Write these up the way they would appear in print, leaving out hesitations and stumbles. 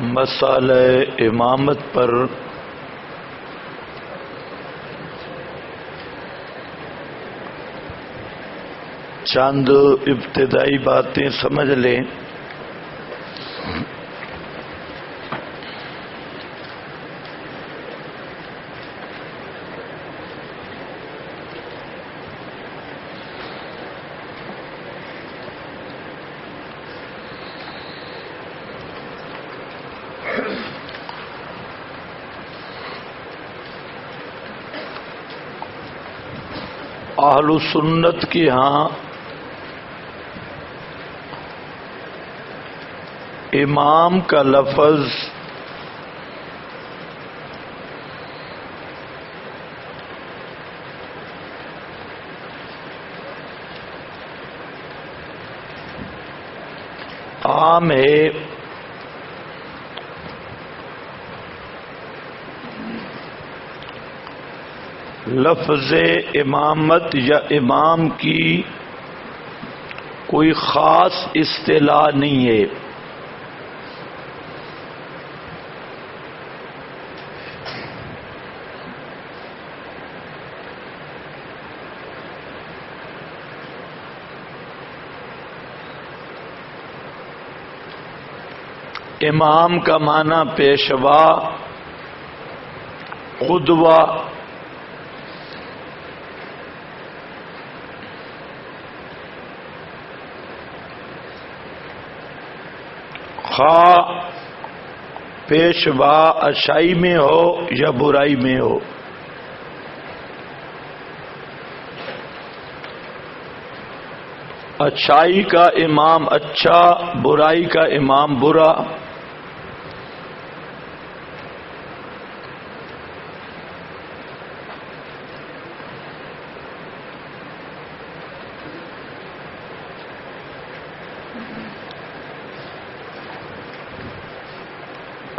مسئلہ امامت پر چند ابتدائی باتیں سمجھ لیں۔ اہل سنت کے ہاں امام کا لفظ عام ہے، لفظ امامت یا امام کی کوئی خاص اصطلاح نہیں ہے۔ امام کا معنی پیشوا، قدوہ، خواہ پیشوا اچھائی میں ہو یا برائی میں ہو۔ اچھائی کا امام اچھا، برائی کا امام برا۔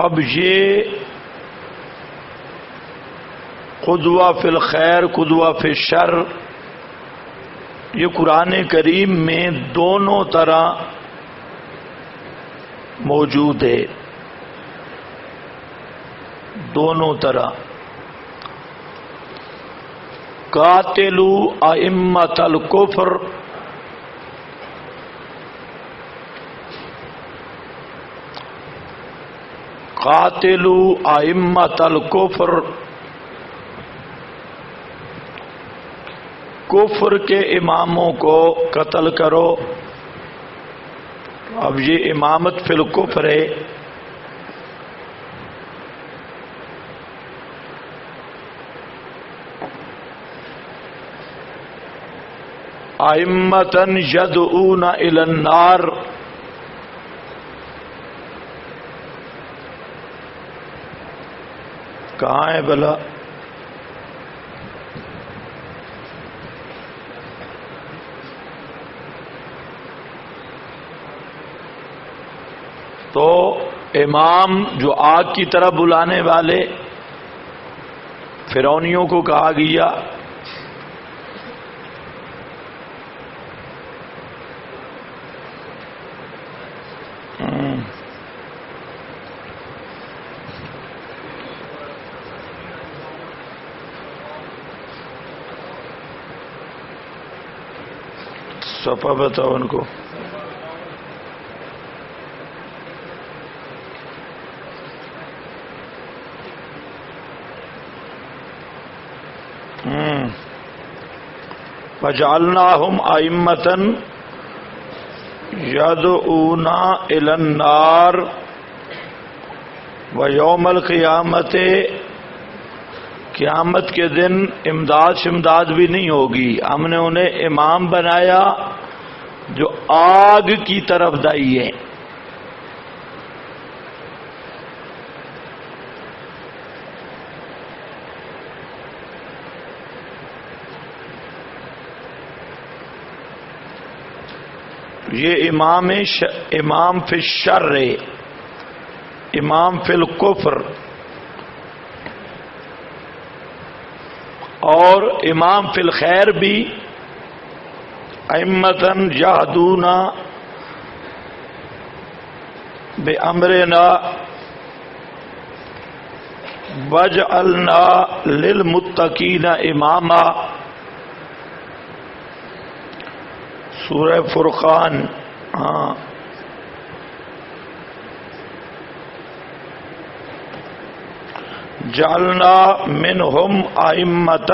اب یہ قدوہ فی الخیر، قدوہ فی الشر، یہ قرآن کریم میں دونوں طرح موجود ہے، دونوں طرح۔ قاتلوا ائمۃ الکفر، قاتلوا ائمۃ الکفر، کفر کے اماموں کو قتل کرو۔ اب یہ امامت فی الکفر ہے۔ ائمۃ یدعون الی النار، کہاں ہے بلا؟ تو امام جو آگ کی طرف بلانے والے فرعونیوں کو کہا گیا، صفحہ بتاؤ ان کو۔ وَجَعَلْنَاهُمْ أَئِمَّةً يَدْعُونَ إِلَى النَّارِ وَيَوْمَ الْقِيَامَةِ، قیامت کے دن امداد شمداد بھی نہیں ہوگی، ہم نے انہیں امام بنایا جو آگ کی طرف دائی ہے۔ یہ امام فی الشر ہے، امام فی الکفر، اور امام فی الخیر بھی ائمۃ یہدون بامرنا وَجْعَلْنَا لِلْمُتَّقِينَ اماما، سورہ فرقان. جعلنا منہم ائمۃ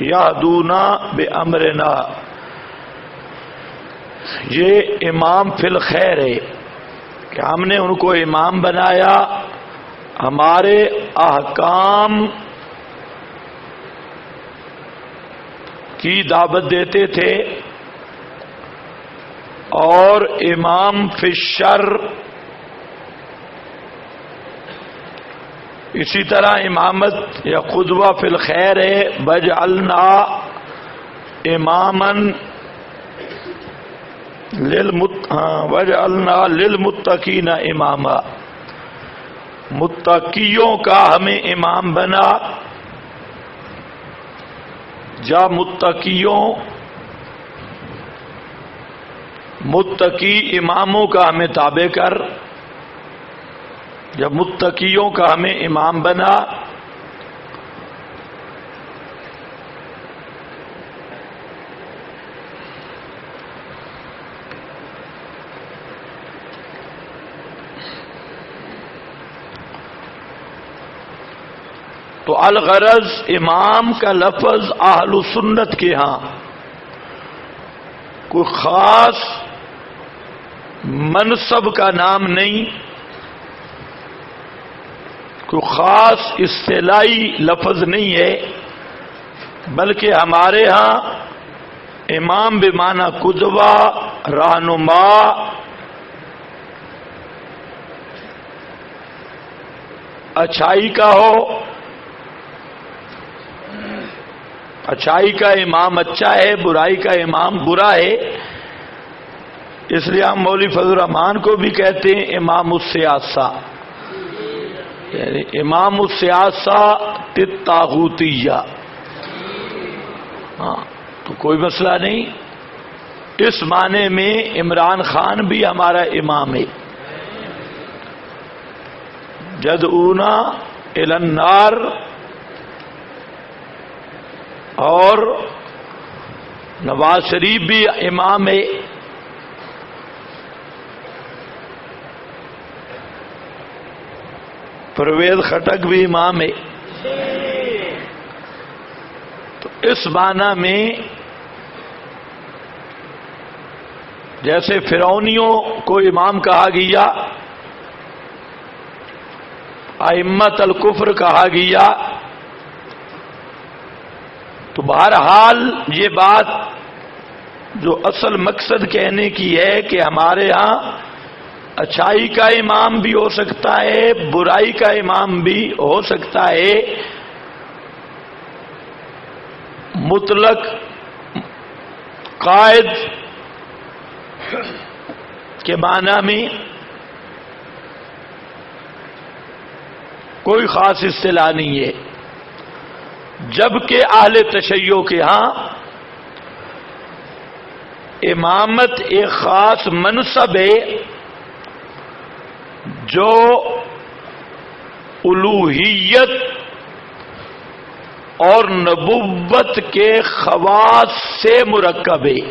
یہدون بامرنا، یہ امام فی الخیر ہے کہ ہم نے ان کو امام بنایا، ہمارے احکام کی دعوت دیتے تھے، اور امام فی الشر، اسی طرح امامت یا قدوہ فی الخیر ہے. وجعلنا اماما وجعلنا للمتقین اماما، متقیوں کا ہمیں امام بنا. جا متقی اماموں کا ہمیں تابع کر، جب متقیوں کا ہمیں امام بنا. تو الغرض امام کا لفظ اہل سنت کے ہاں کوئی خاص منصب کا نام نہیں، کوئی خاص اصطلاحی لفظ نہیں ہے، بلکہ ہمارے ہاں امام بمعنی قدوہ، رہنما، اچھائی کا ہو. اچھائی کا امام اچھا ہے، برائی کا امام برا ہے. اس لیے ہم مولوی فضل الرحمان کو بھی کہتے ہیں امام السیاسہ، یعنی امام السیاسہ الطاغوتیہ. تو کوئی مسئلہ نہیں. اس معنی میں عمران خان بھی ہمارا امام ہے. یدعونا الی النار، اور نواز شریف بھی امام ہے. پرویز خٹک بھی امام ہے. تو اس معنی میں جیسے فرعونیوں کو امام کہا گیا، ائمۃ الکفر کہا گیا، تو بہرحال یہ بات جو اصل مقصد کہنے کی ہے کہ ہمارے ہاں اچھائی کا امام بھی ہو سکتا ہے، برائی کا امام بھی ہو سکتا ہے. مطلق قائد کے معنی میں کوئی خاص اصطلاح نہیں ہے، جبکہ اہل تشیع کے ہاں امامت ایک خاص منصب ہے جو الوہیت اور نبوت کے خواص سے مرکب ہے.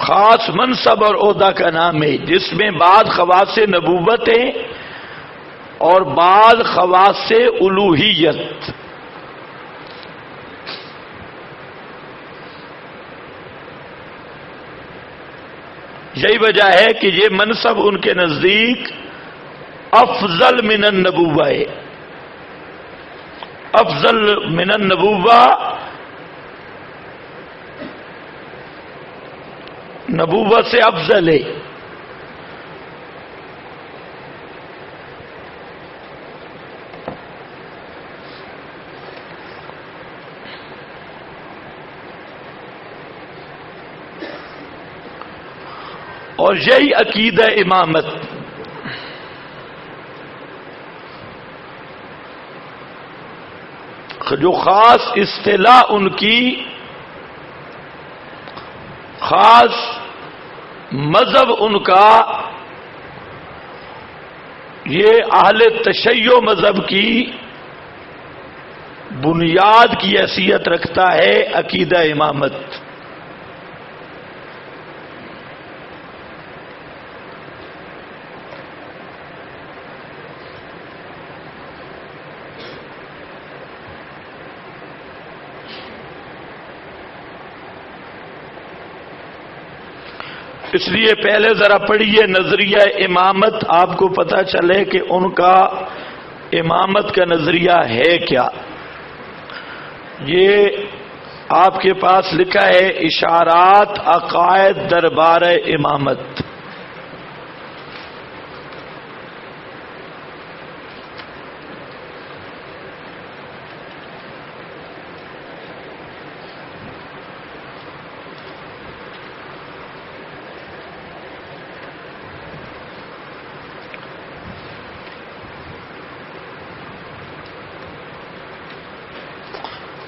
خاص منصب اور عہدہ کا نام ہے جس میں بعض خواص نبوت ہیں اور بعض خواص الوہیت. یہی وجہ ہے کہ یہ منصب ان کے نزدیک افضل من النبوہ ہے. افضل من النبوہ، نبوت سے افضل ہے. اور یہی عقیدہ امامت جو خاص اصطلاح ان کی، خاص مذہب ان کا، یہ اہل تشیع مذہب کی بنیاد کی حیثیت رکھتا ہے عقیدہ امامت۔ اس لیے پہلے ذرا پڑھیے نظریہ امامت، آپ کو پتہ چلے کہ ان کا امامت کا نظریہ ہے کیا۔ یہ آپ کے پاس لکھا ہے اشارات عقائد دربار امامت۔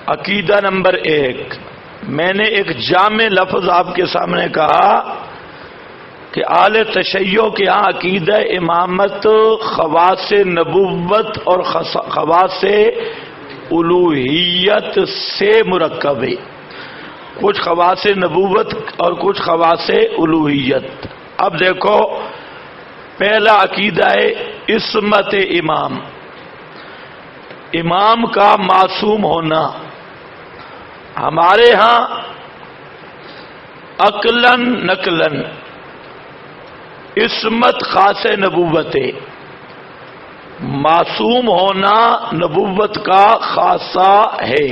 عقیدہ نمبر 1، میں نے ایک جامع لفظ آپ کے سامنے کہا کہ اہل تشیع کے ہاں عقیدہ امامت خواص نبوت اور خواص الوہیت سے مرکب ہے، کچھ خواص نبوت اور کچھ خواص الوہیت۔ اب دیکھو، پہلا عقیدہ ہے عصمت امام، امام کا معصوم ہونا۔ ہمارے ہاں عقلاً نقلاً عصمت خاص نبوت ہے، معصوم ہونا نبوت کا خاصہ ہے۔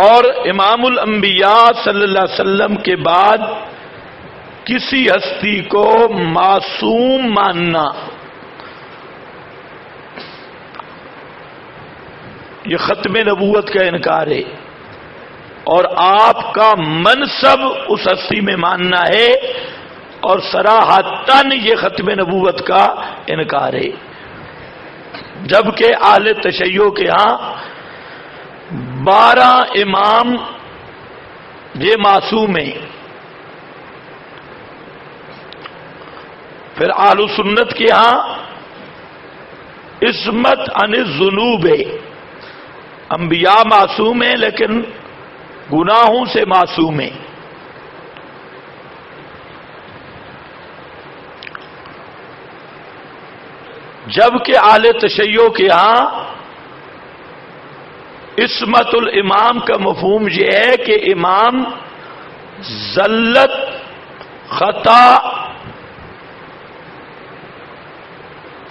اور امام الانبیاء صلی اللہ علیہ وسلم کے بعد کسی ہستی کو معصوم ماننا، یہ ختم نبوت کا انکار ہے، اور آپ کا منصب اس ہستی میں ماننا ہے، اور صراحتاً یہ ختم نبوت کا انکار ہے۔ جبکہ اہل تشیع کے ہاں 12 امام یہ معصوم ہیں۔ پھر اہل سنت کے ہاں عصمت عن الذنوب ہے، انبیاء معصوم ہیں لیکن گناہوں سے معصوم ہیں۔ جبکہ اہل تشیع کے ہاں عصمت الامام کا مفہوم یہ ہے کہ امام زلت، خطا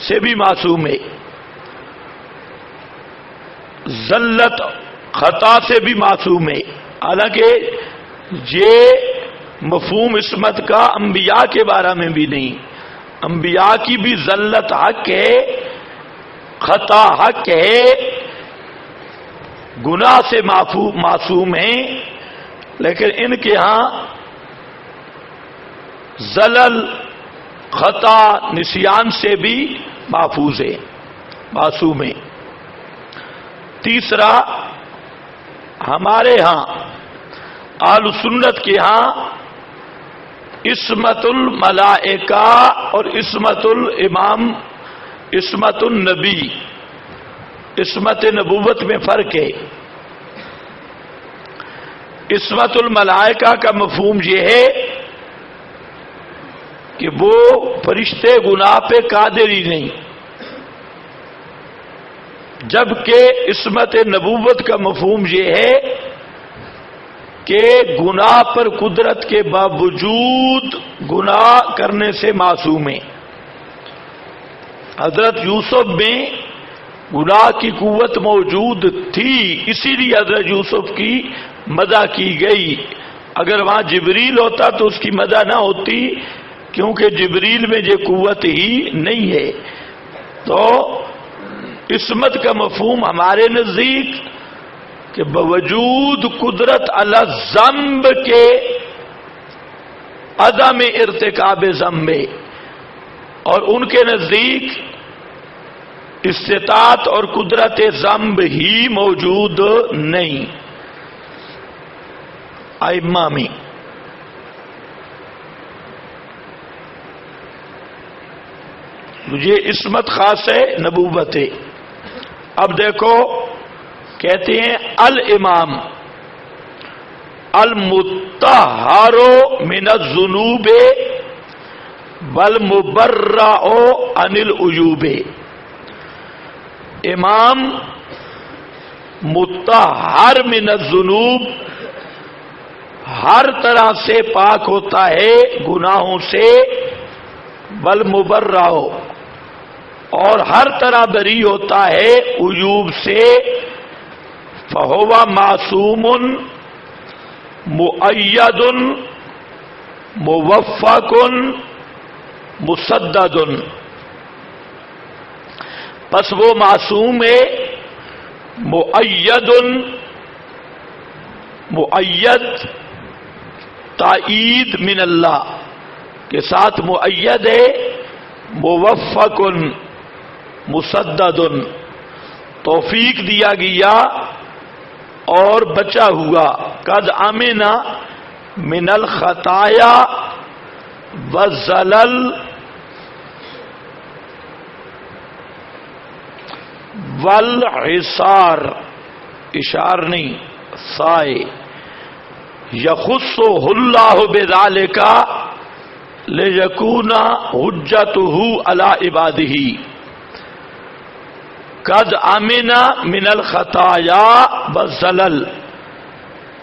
سے بھی معصوم ہے، زلت خطا سے بھی معصوم ہے۔ حالانکہ یہ مفہوم عصمت کا انبیاء کے بارے میں بھی نہیں، انبیاء کی بھی زلت حق ہے، خطا حق ہے، گناہ سے معصوم ہیں، لیکن ان کے ہاں زلل، خطا، نسیان سے بھی محفوظ ہے، معصوم ہے۔ تیسرا، ہمارے ہاں اہل سنت کے ہاں عصمت الملائکہ اور عصمت الامام، عصمت النبی، عصمت نبوت میں فرق ہے۔ عصمت الملائکہ کا مفہوم یہ ہے کہ وہ فرشتے گناہ پہ قادر ہی نہیں، جبکہ عصمت نبوت کا مفہوم یہ ہے کہ گناہ پر قدرت کے باوجود گناہ کرنے سے معصوم ہیں۔ حضرت یوسف میں گناہ کی قوت موجود تھی، اسی لیے حضرت یوسف کی مدح کی گئی۔ اگر وہاں جبریل ہوتا تو اس کی مدح نہ ہوتی، کیونکہ جبریل میں یہ قوت ہی نہیں ہے۔ تو عصمت کا مفہوم ہمارے نزدیک کہ باوجود قدرت علی ذنب کے عدم ارتکاب ذنب، اور ان کے نزدیک استطاعت اور قدرت ذنب ہی موجود نہیں ائمہ میں. یہ عصمت خاص ہے، نبوت ہے. اب دیکھو کہتے ہیں الامام المطہر من الذنوب والمبرأ عن العیوب. امام مطہر من الذنوب، ہر طرح سے پاک ہوتا ہے گناہوں سے، والمبرأ اور ہر طرح بری ہوتا ہے عیوب سے. فہو معصوم مؤید موفق مسدد. پس وہ معصوم ہے، مؤید تائید من اللہ کے ساتھ مؤید ہے، موفق مسدد توفیق دیا گیا اور بچا ہوا. قد امن من الخطایا والزلل والعصار، اشار نہیں سائے. یخصہ اللہ بذالک لیکون حجتہ علی عبادہ. قد امن من الخطایا والزلل،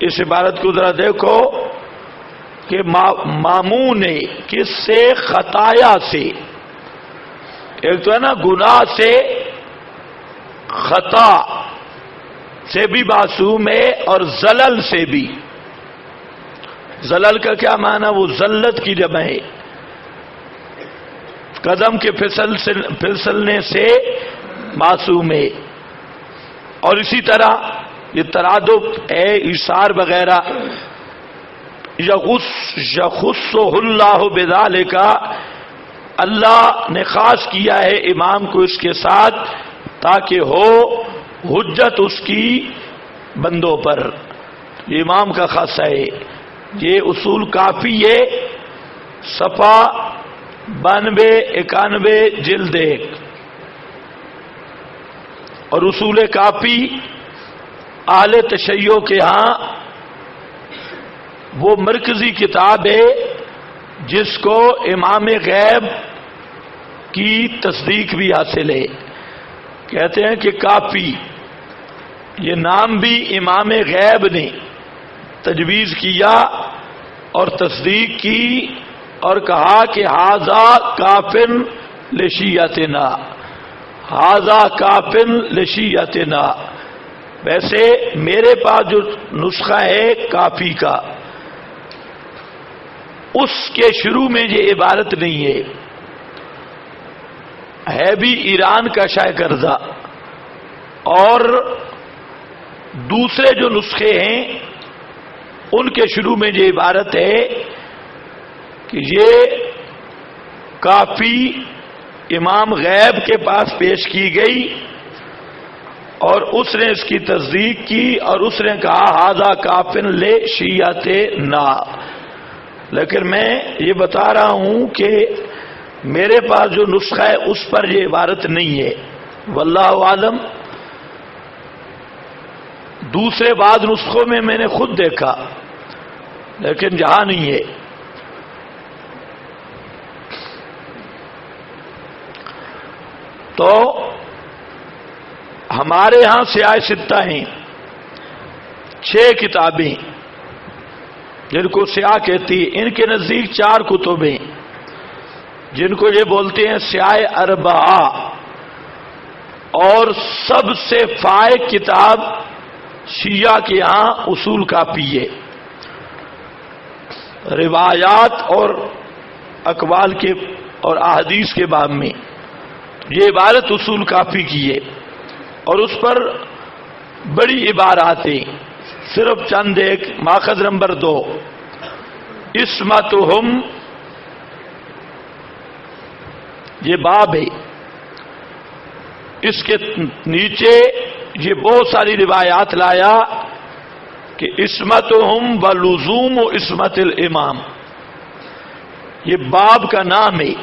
اس عبارت کو ذرا دیکھو کہ مامون نے کس سے؟ خطایا سے. ایک تو ہے نا گناہ سے، خطا سے بھی معصوم ہے، اور زلل سے بھی. زلل کا کیا معنی؟ وہ ذلت کی جمع ہے، قدم کے پھسلنے سے معصوم ہے. اور اسی طرح یہ ترادف ہے، اشار وغیرہ. یخصہ اللہ بذالک، اللہ نے خاص کیا ہے امام کو اس کے ساتھ تاکہ ہو حجت اس کی بندوں پر. یہ امام کا خاصہ ہے. یہ اصول کافی ہے، صفحہ 92-91 جلد 1. اور اصول کافی اہل تشیع کے ہاں وہ مرکزی کتاب ہے جس کو امام غیب کی تصدیق بھی حاصل ہے. کہتے ہیں کہ کافی یہ نام بھی امام غیب نے تجویز کیا اور تصدیق کی اور کہا کہ ھذا کافن لشیعتنا، ھذا کافن لشیعتنا. ویسے میرے پاس جو نسخہ ہے کافی کا، اس کے شروع میں یہ عبارت نہیں ہے بھی ایران کا شائع کردہ. اور دوسرے جو نسخے ہیں ان کے شروع میں یہ عبارت ہے کہ یہ کافی امام غیب کے پاس پیش کی گئی اور اس نے اس کی تصدیق کی اور اس نے کہا ھذا کافن لشیعتنا. لیکن میں یہ بتا رہا ہوں کہ میرے پاس جو نسخہ ہے اس پر یہ عبارت نہیں ہے. واللہ عالم. دوسرے بعض نسخوں میں نے خود دیکھا لیکن جہاں نہیں ہے. تو ہمارے ہاں سیاہ ستہ ہیں، 6 کتابیں جن کو سیاہ کہتی ہے. ان کے نزدیک 4 کتبیں جن کو یہ بولتے ہیں سیاہ اربعہ. اور سب سے فائق کتاب شیعہ کے ہاں اصول کافی ہے، روایات اور اقوال کے اور احادیث کے باب میں. یہ عبارت اصول کافی کی ہے اور اس پر بڑی عبارات ہیں. صرف چند ایک. ماخذ نمبر 2 عصمتہم یہ باب ہے، اس کے نیچے یہ بہت ساری روایات لایا کہ عصمتہم ولزوم عصمت الامام، یہ باب کا نام ہے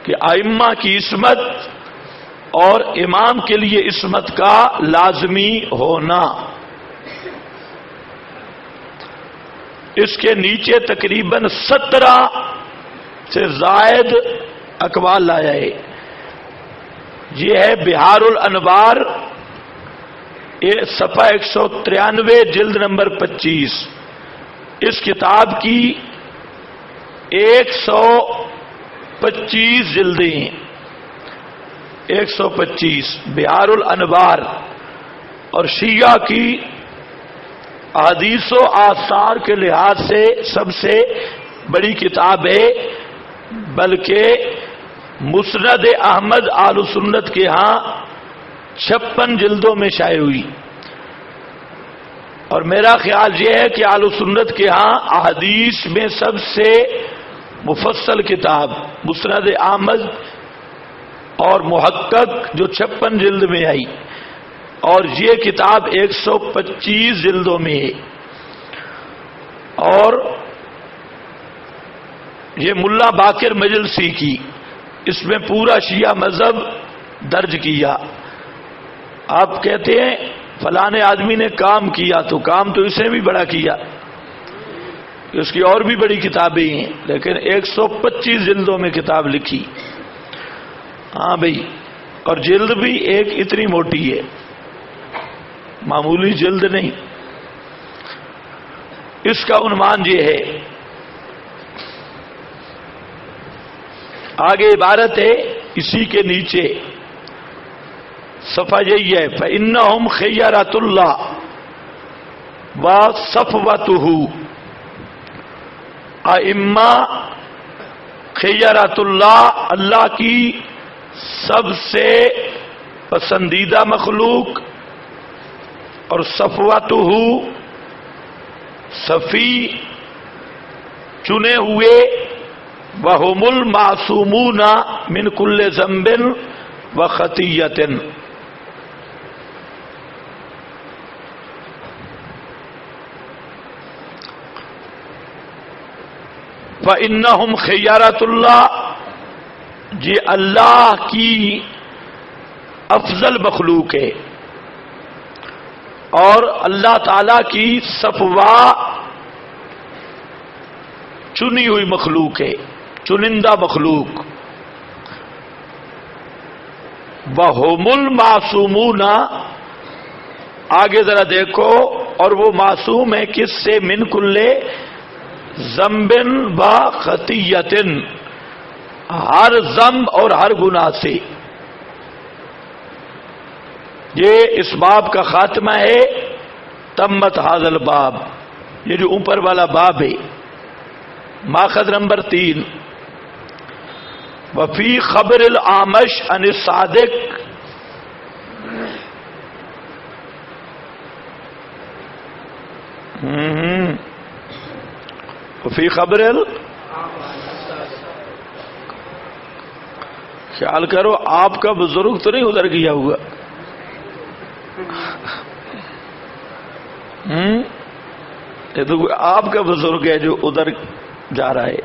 کہ ائمہ کی عصمت اور امام کے لیے عصمت کا لازمی ہونا۔ اس کے نیچے تقریباً 17 سے زائد اقوال لایا ہے۔ یہ ہے بہار الانوار، صفحہ 193 جلد نمبر 25۔ اس کتاب کی 125 جلدیں ہیں، 125 بہار الانوار، اور شیعہ کی احادیث و آثار کے لحاظ سے سب سے بڑی کتاب ہے، بلکہ مسند احمد آل سنت کے ہاں 56 جلدوں میں شائع ہوئی، اور میرا خیال یہ ہے کہ آل سنت کے ہاں احادیث میں سب سے مفصل کتاب مسند احمد اور محقق جو 56 جلد میں آئی، اور یہ کتاب 125 جلدوں میں ہے۔ اور یہ ملا باقر مجلسی کی، اس میں پورا شیعہ مذہب درج کیا۔ آپ کہتے ہیں فلاں آدمی نے کام کیا، تو کام تو اسے بھی بڑا کیا، اس کی اور بھی بڑی کتابیں ہیں، لیکن 125 جلدوں میں کتاب لکھی۔ ہاں بھائی، اور جلد بھی ایک اتنی موٹی ہے، معمولی جلد نہیں۔ اس کا عنوان یہ ہے، آگے عبارت ہے اسی کے نیچے صفحہ یہی ہے، فَإِنَّهُمْ خَيَّرَةُ اللَّهِ وَصَفْوَتُهُ، ائمہ خیرۃ اللہ، اللہ کی سب سے پسندیدہ مخلوق، اور صفوتہ صفی چنے ہوئے، وہم المعصومون من کل ذنب وخطیۃ، فإنہم خیرۃ اللہ، یہ اللہ کی افضل مخلوق ہے، اور اللہ تعالی کی صفوا چنی ہوئی مخلوق ہے، چنندہ مخلوق۔ وَهُمُ الْمَعْصُومُونَ، آگے ذرا دیکھو، اور وہ معصوم ہے کس سے؟ من کل ذنب و خطیۃ، ہر ذنب اور ہر گناہ سے۔ یہ اس باب کا خاتمہ ہے، تمت ھذا الباب، یہ جو اوپر والا باب ہے، ماخذ نمبر 3۔ وفی خبر الاعمش عن الصادق، وفی خبر خیال کرو آپ کا بزرگ تو نہیں ادھر گیا ہوا، یہ تو آپ کا بزرگ ہے جو ادھر جا رہا ہے۔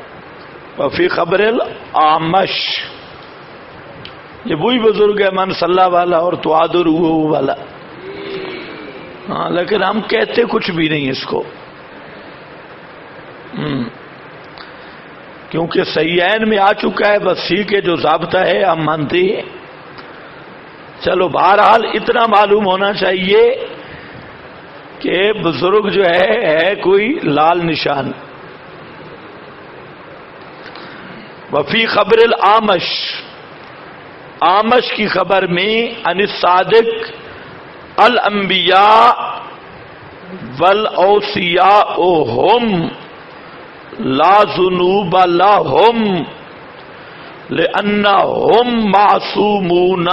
وفی خبر الاعمش، یہ وہی بزرگ ہے من صلی والا اور توادر والا، ہاں، لیکن ہم کہتے کچھ بھی نہیں اس کو، کیونکہ صحیحین میں آ چکا ہے، بس سی کے جو ضابطہ ہے ہم مانتے ہیں۔ چلو بہرحال اتنا معلوم ہونا چاہیے کہ بزرگ جو ہے کوئی لال نشان۔ وفی خبر الاعمش، اعمش کی خبر میں، عن الصادق، الانبیاء والاوصیاء هم لا ذنوب لهم لأنهم معصومون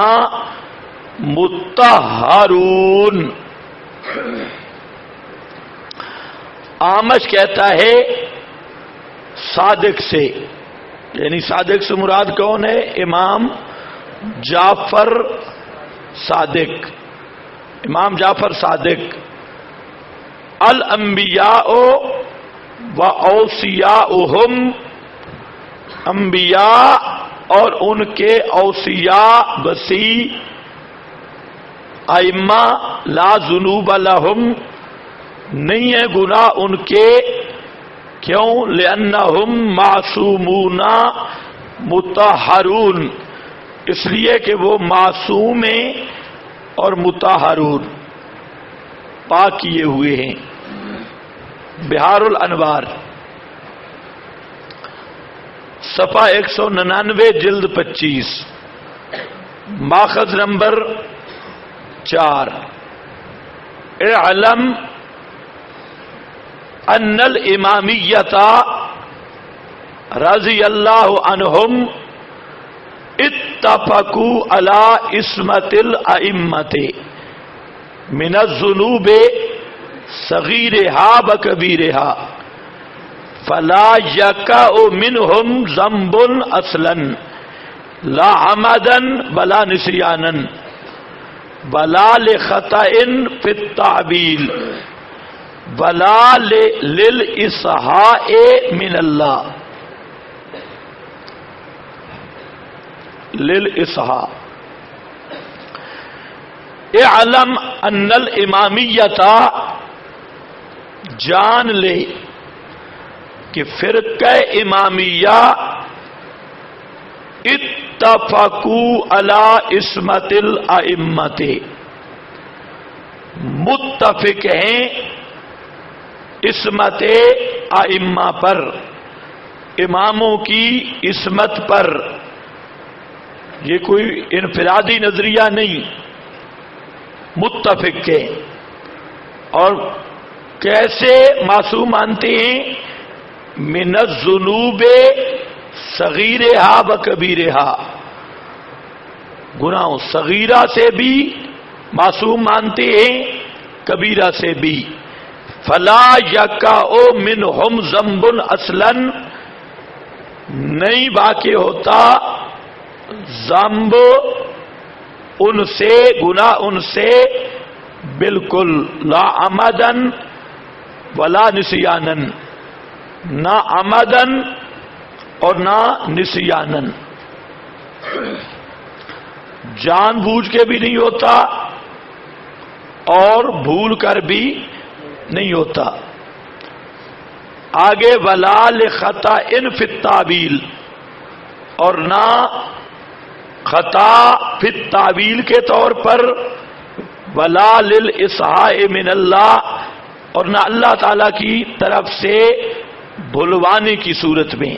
مطہرون۔ اعمش کہتا ہے صادق سے، یعنی صادق سے مراد کون ہے؟ امام جعفر صادق، امام جعفر صادق۔ الانبیاء و اوصیاؤہم، انبیاء اور ان کے اوصیاء وصی ائمہ لا ذنوب لہم، نہیں ہے گناہ ان کے، کیوں؟ لأنہم معصومون مطہرون، اس لیے کہ وہ معصوم ہیں اور مطہرون، پاک کیے ہوئے ہیں۔ بہار الانوار صفحہ 199 جلد 25 ماخذ نمبر 4۔ اعلم ان الامامیۃ رضی اللہ عنہم اتفقوا علی عصمت الائمۃ من الذنوب صغیرہا وکبیرہا فلا یقع منہم ذنب اصلا لا عمدا ولا نسیانا ولا لخطأ فی التعبیل ولا للاصحاء من اللہ، للاصحاء۔ اعلم ان الامامیۃ، جان لے کہ فرقہ امامیہ اتفقوا علی عصمت الائمۃ، متفق ہیں عصمت ائمہ پر، اماموں کی عصمت پر۔ یہ کوئی انفرادی نظریہ نہیں، متفق ہے۔ اور کیسے معصوم مانتے ہیں؟ من الذنوب صغیرہا و کبیرہا، گناہوں صغیرہ سے بھی معصوم مانتے ہیں، کبیرہ سے بھی۔ فلا یقع منہم ذنب اصلا، نہیں واقع ہوتا ذنب ان سے، گناہ ان سے بالکل، لا عمدن ولا نسیانن، نہ عمدن اور نہ نسیانن، جان بوجھ کے بھی نہیں ہوتا اور بھول کر بھی نہیں ہوتا۔ آگے ولا لخطأ فی التعبیل، اور نہ خطا فی التعبیل کے طور پر، ولا للاصحاء من اللہ، اور نہ اللہ تعالی کی طرف سے بھلوانے کی صورت میں۔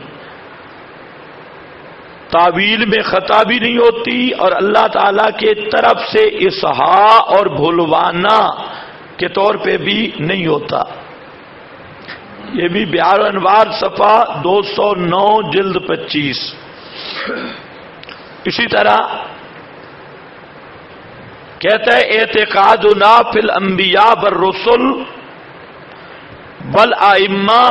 تعویل میں خطا بھی نہیں ہوتی اور اللہ تعالی کے طرف سے اصحاء اور بھلوانا کے طور پہ بھی نہیں ہوتا۔ یہ بھی بہار الانوار صفحہ 209 جلد 25۔ اسی طرح کہتا ہے اعتقادنا فی الانبیاء والرسل والائمہ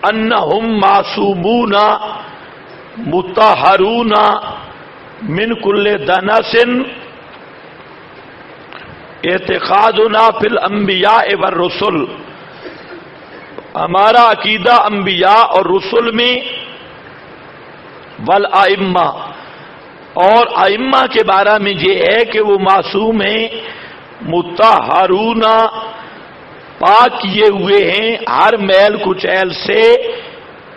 انہم معصومون مطہرون من کل دنس، اعتقادنا فی الانبیاء والرسل، ہمارا عقیدہ انبیاء اور رسل میں، والائمہ اور ائمہ کے بارے میں یہ ہے کہ وہ معصوم ہیں، مطہرون پاک کیے ہوئے ہیں ہر میل کچیل سے،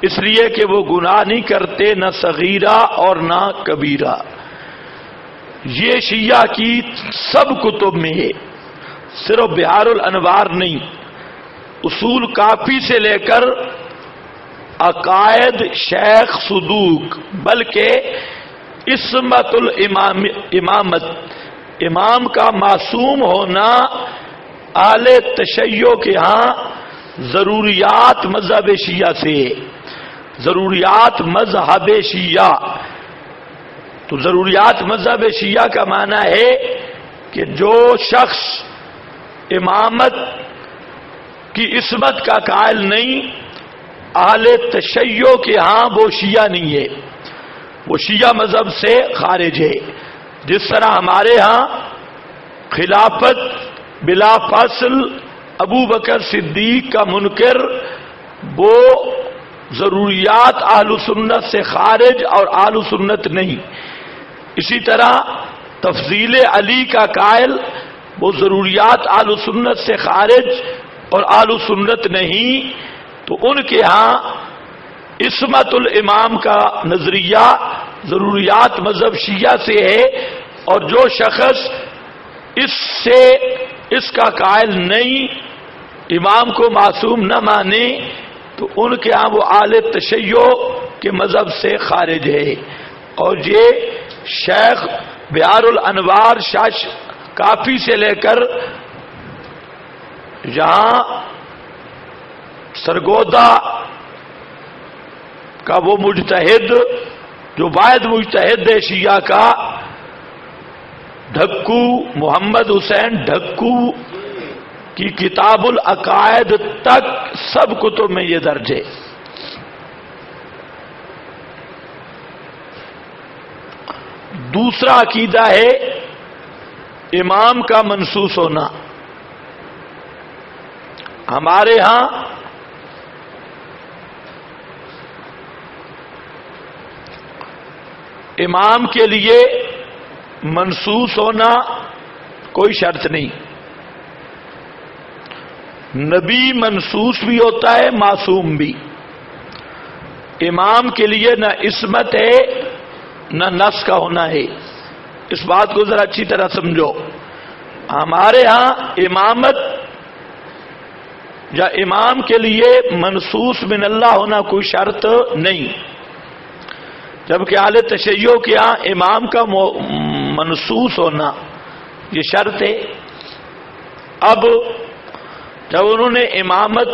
اس لیے کہ وہ گناہ نہیں کرتے، نہ صغیرہ اور نہ کبیرہ۔ یہ شیعہ کی سب کتب میں ہے، صرف بہار الانوار نہیں، اصول کافی سے لے کر عقائد شیخ صدوق، بلکہ عصمت الامامت، امام کا معصوم ہونا اہل تشیع کے ہاں ضروریات مذہب شیعہ سے، ضروریات مذہب شیعہ۔ تو ضروریات مذہب شیعہ کا معنی ہے کہ جو شخص امامت کی عصمت کا قائل نہیں، اہل تشیع کے ہاں وہ شیعہ نہیں ہے، وہ شیعہ مذہب سے خارج ہے۔ جس طرح ہمارے ہاں خلافت بلا فصل ابو بکر صدیق کا منکر وہ ضروریات اہل سنت سے خارج اور اہل سنت نہیں، اسی طرح تفضیل علی کا قائل وہ ضروریات اہل سنت سے خارج اور اہل سنت نہیں، تو ان کے ہاں عصمت الامام کا نظریہ ضروریات مذہب شیعہ سے ہے، اور جو شخص اس کا قائل نہیں، امام کو معصوم نہ مانے، تو ان کے ہاں وہ اہل تشیع کے مذہب سے خارج ہے۔ اور یہ شیخ بہار الانوار شاش کافی سے لے کر یہاں سرگودا کا وہ مجتہد جو واحد مجتہد ہے شیعہ کا، ڈھکو محمد حسین ڈھکو کی کتاب العقائد تک سب کتب میں یہ درج ہے۔ دوسرا عقیدہ ہے امام کا منصوص ہونا۔ ہمارے ہاں امام کے لیے منصوص ہونا کوئی شرط نہیں، نبی منصوص بھی ہوتا ہے، معصوم بھی۔ امام کے لیے نہ عصمت ہے نہ نص کا ہونا ہے، اس بات کو ذرا اچھی طرح سمجھو۔ ہمارے ہاں امامت یا امام کے لیے منصوص من اللہ ہونا کوئی شرط نہیں، جبکہ اہل تشیع کے ہاں امام کا منصوص ہونا یہ شرط ہے۔ اب جب انہوں نے امامت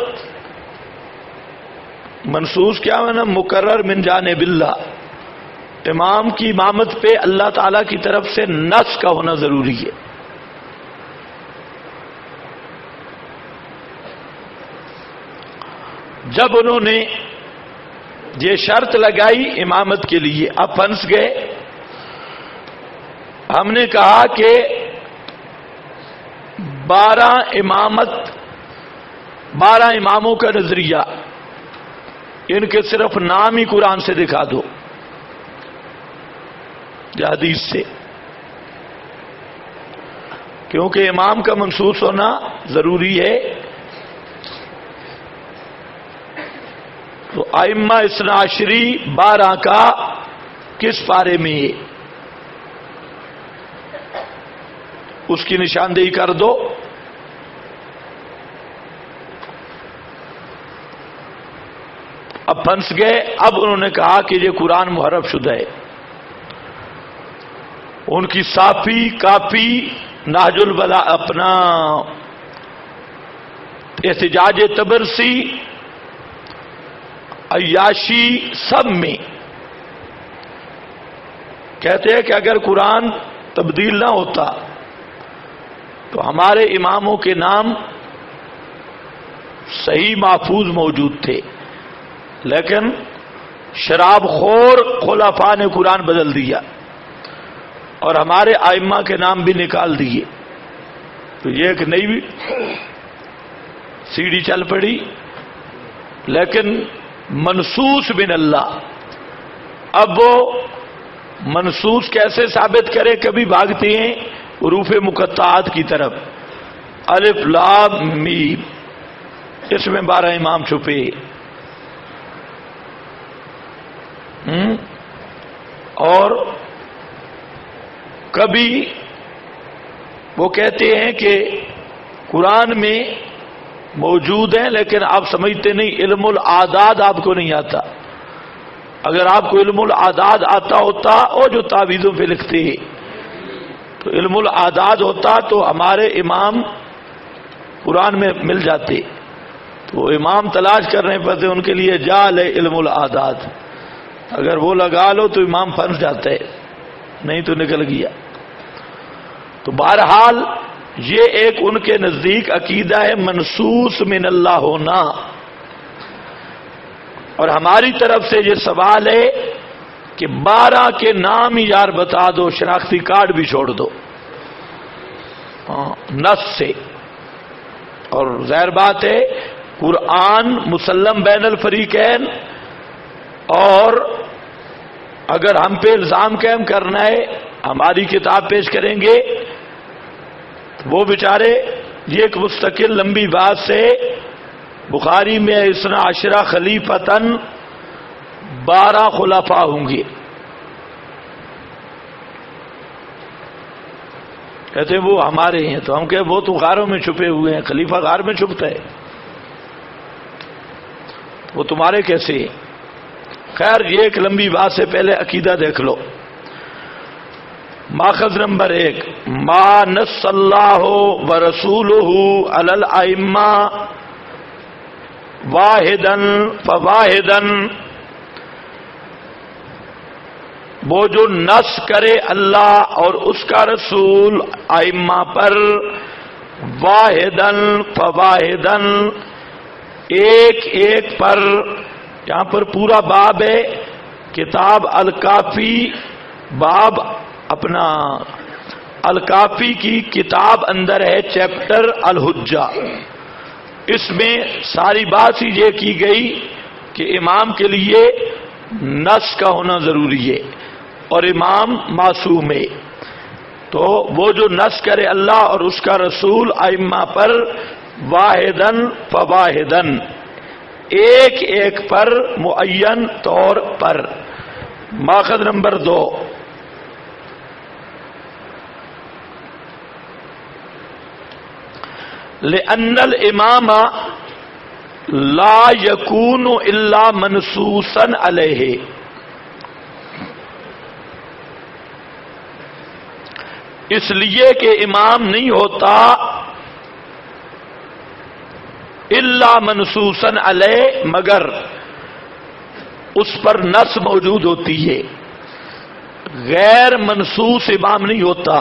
منصوص کیا ہے نا، مقرر من جانب اللہ، امام کی امامت پہ اللہ تعالی کی طرف سے نص کا ہونا ضروری ہے۔ جب انہوں نے یہ شرط لگائی امامت کے لیے، اب پھنس گئے۔ ہم نے کہا کہ 12 اماموں کا نظریہ، ان کے صرف نام ہی قرآن سے دکھا دو یا حدیث سے، کیونکہ امام کا منصوص ہونا ضروری ہے۔ تو ائمہ اثنا عشری 12 کا کس پارے میں ہے، اس کی نشاندہی کر دو۔ اب پھنس گئے۔ اب انہوں نے کہا کہ یہ قرآن محرف شدہ ہے۔ ان کی صافی کافی نہج البلا اپنا احتجاج تبرسی عیاشی سب میں کہتے ہیں کہ اگر قرآن تبدیل نہ ہوتا تو ہمارے اماموں کے نام صحیح محفوظ موجود تھے، لیکن شراب خور خلفاء نے قرآن بدل دیا اور ہمارے ائمہ کے نام بھی نکال دیے، تو یہ ایک نئی سیڑھی چل پڑی۔ لیکن منصوص من اللہ، اب وہ منصوص کیسے ثابت کرے؟ کبھی بھاگتے ہیں حروف مقطعات کی طرف، الف لام میم، اس میں 12 امام چھپے، اور کبھی وہ کہتے ہیں کہ قرآن میں موجود ہیں لیکن آپ سمجھتے نہیں، علم العاداد آپ کو نہیں آتا۔ اگر آپ کو علم العاداد آتا ہوتا، اور جو تعویذوں پہ لکھتے ہیں، تو علم العاداد ہوتا تو ہمارے امام قرآن میں مل جاتے، تو امام تلاش کرنے پڑتے، ان کے لیے جال ہے علم العاداد، اگر وہ لگا لو تو امام پھنس جاتا ہے، نہیں تو نکل گیا۔ تو بہرحال یہ ایک ان کے نزدیک عقیدہ ہے منصوص من اللہ ہونا۔ اور ہماری طرف سے یہ سوال ہے کہ 12 کے نام ہی یار بتا دو، شناختی کارڈ بھی چھوڑ دو نص سے. اور ظاہر بات ہے قرآن مسلم بین الفریقین، اور اگر ہم پہ الزام قائم کرنا ہے ہماری کتاب پیش کریں گے. وہ بیچارے یہ ایک مستقل لمبی بات سے بخاری میں اسنا عشرہ خلیفتن 12 خلفاء ہوں گے. کہتے وہ ہمارے ہیں، تو ہم کہتے وہ تو غاروں میں چھپے ہوئے ہیں، خلیفہ غار میں چھپتا ہے، وہ تمہارے کیسے ہیں؟ خیر یہ ایک لمبی بات سے پہلے عقیدہ دیکھ لو. ماخذ نمبر 1 ما نص اللہ ورسولہ علی الائمہ واحدا فواحدا، وہ جو نص کرے اللہ اور اس کا رسول ائمہ پر، واحدا فواحدا، ایک ایک پر. یہاں پر پورا باب ہے، کتاب الکافی، باب اپنا الکافی کی کتاب اندر ہے، چیپٹر الحجہ. اس میں ساری بات ہی یہ کی گئی کہ امام کے لیے نص کا ہونا ضروری ہے اور امام معصوم ہے. تو وہ جو نص کرے اللہ اور اس کا رسول ائمہ پر، واحدن فواحدن، ایک ایک پر، معین طور پر. ماخذ نمبر 2 لأن الامام لا يكون الا منصوصا علیہ، اس لیے کہ امام نہیں ہوتا الا منصوصا علیہ، مگر اس پر نص موجود ہوتی ہے، غیر منصوص امام نہیں ہوتا.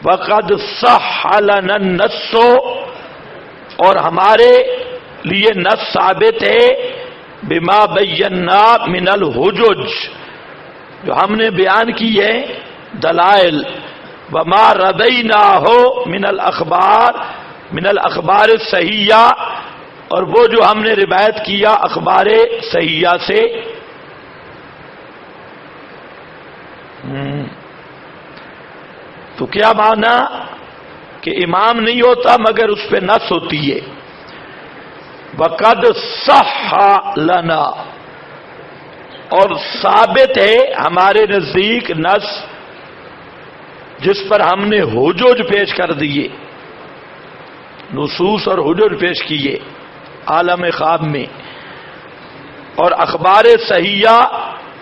وقد صح لنا النص، اور ہمارے لیے نص ثابت ہے، بما بینا من الحجج، جو ہم نے بیان کی ہے دلائل، وما ردیناہ من الاخبار الصحیحہ، اور وہ جو ہم نے روایت کیا اخبار صحیحہ سے. تو کیا معنی کہ امام نہیں ہوتا مگر اس پہ نص ہوتی ہے. وقد صح لنا، اور ثابت ہے ہمارے نزدیک نص جس پر ہم نے حجج پیش کر دیے، نصوص اور حجج پیش کیے عالم خواب میں، اور اخبار صحیحہ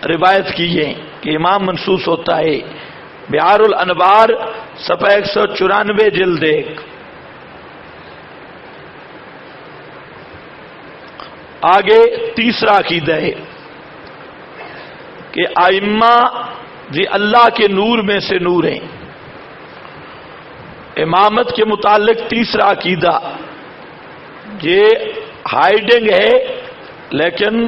روایت کیے کہ امام منصوص ہوتا ہے. بحار الانوار صفحہ 194 جلد 1. آگے تیسرا عقیدہ ہے کہ ائمہ یہ اللہ کے نور میں سے نور ہیں. امامت کے متعلق تیسرا عقیدہ یہ ہائیڈنگ ہے، لیکن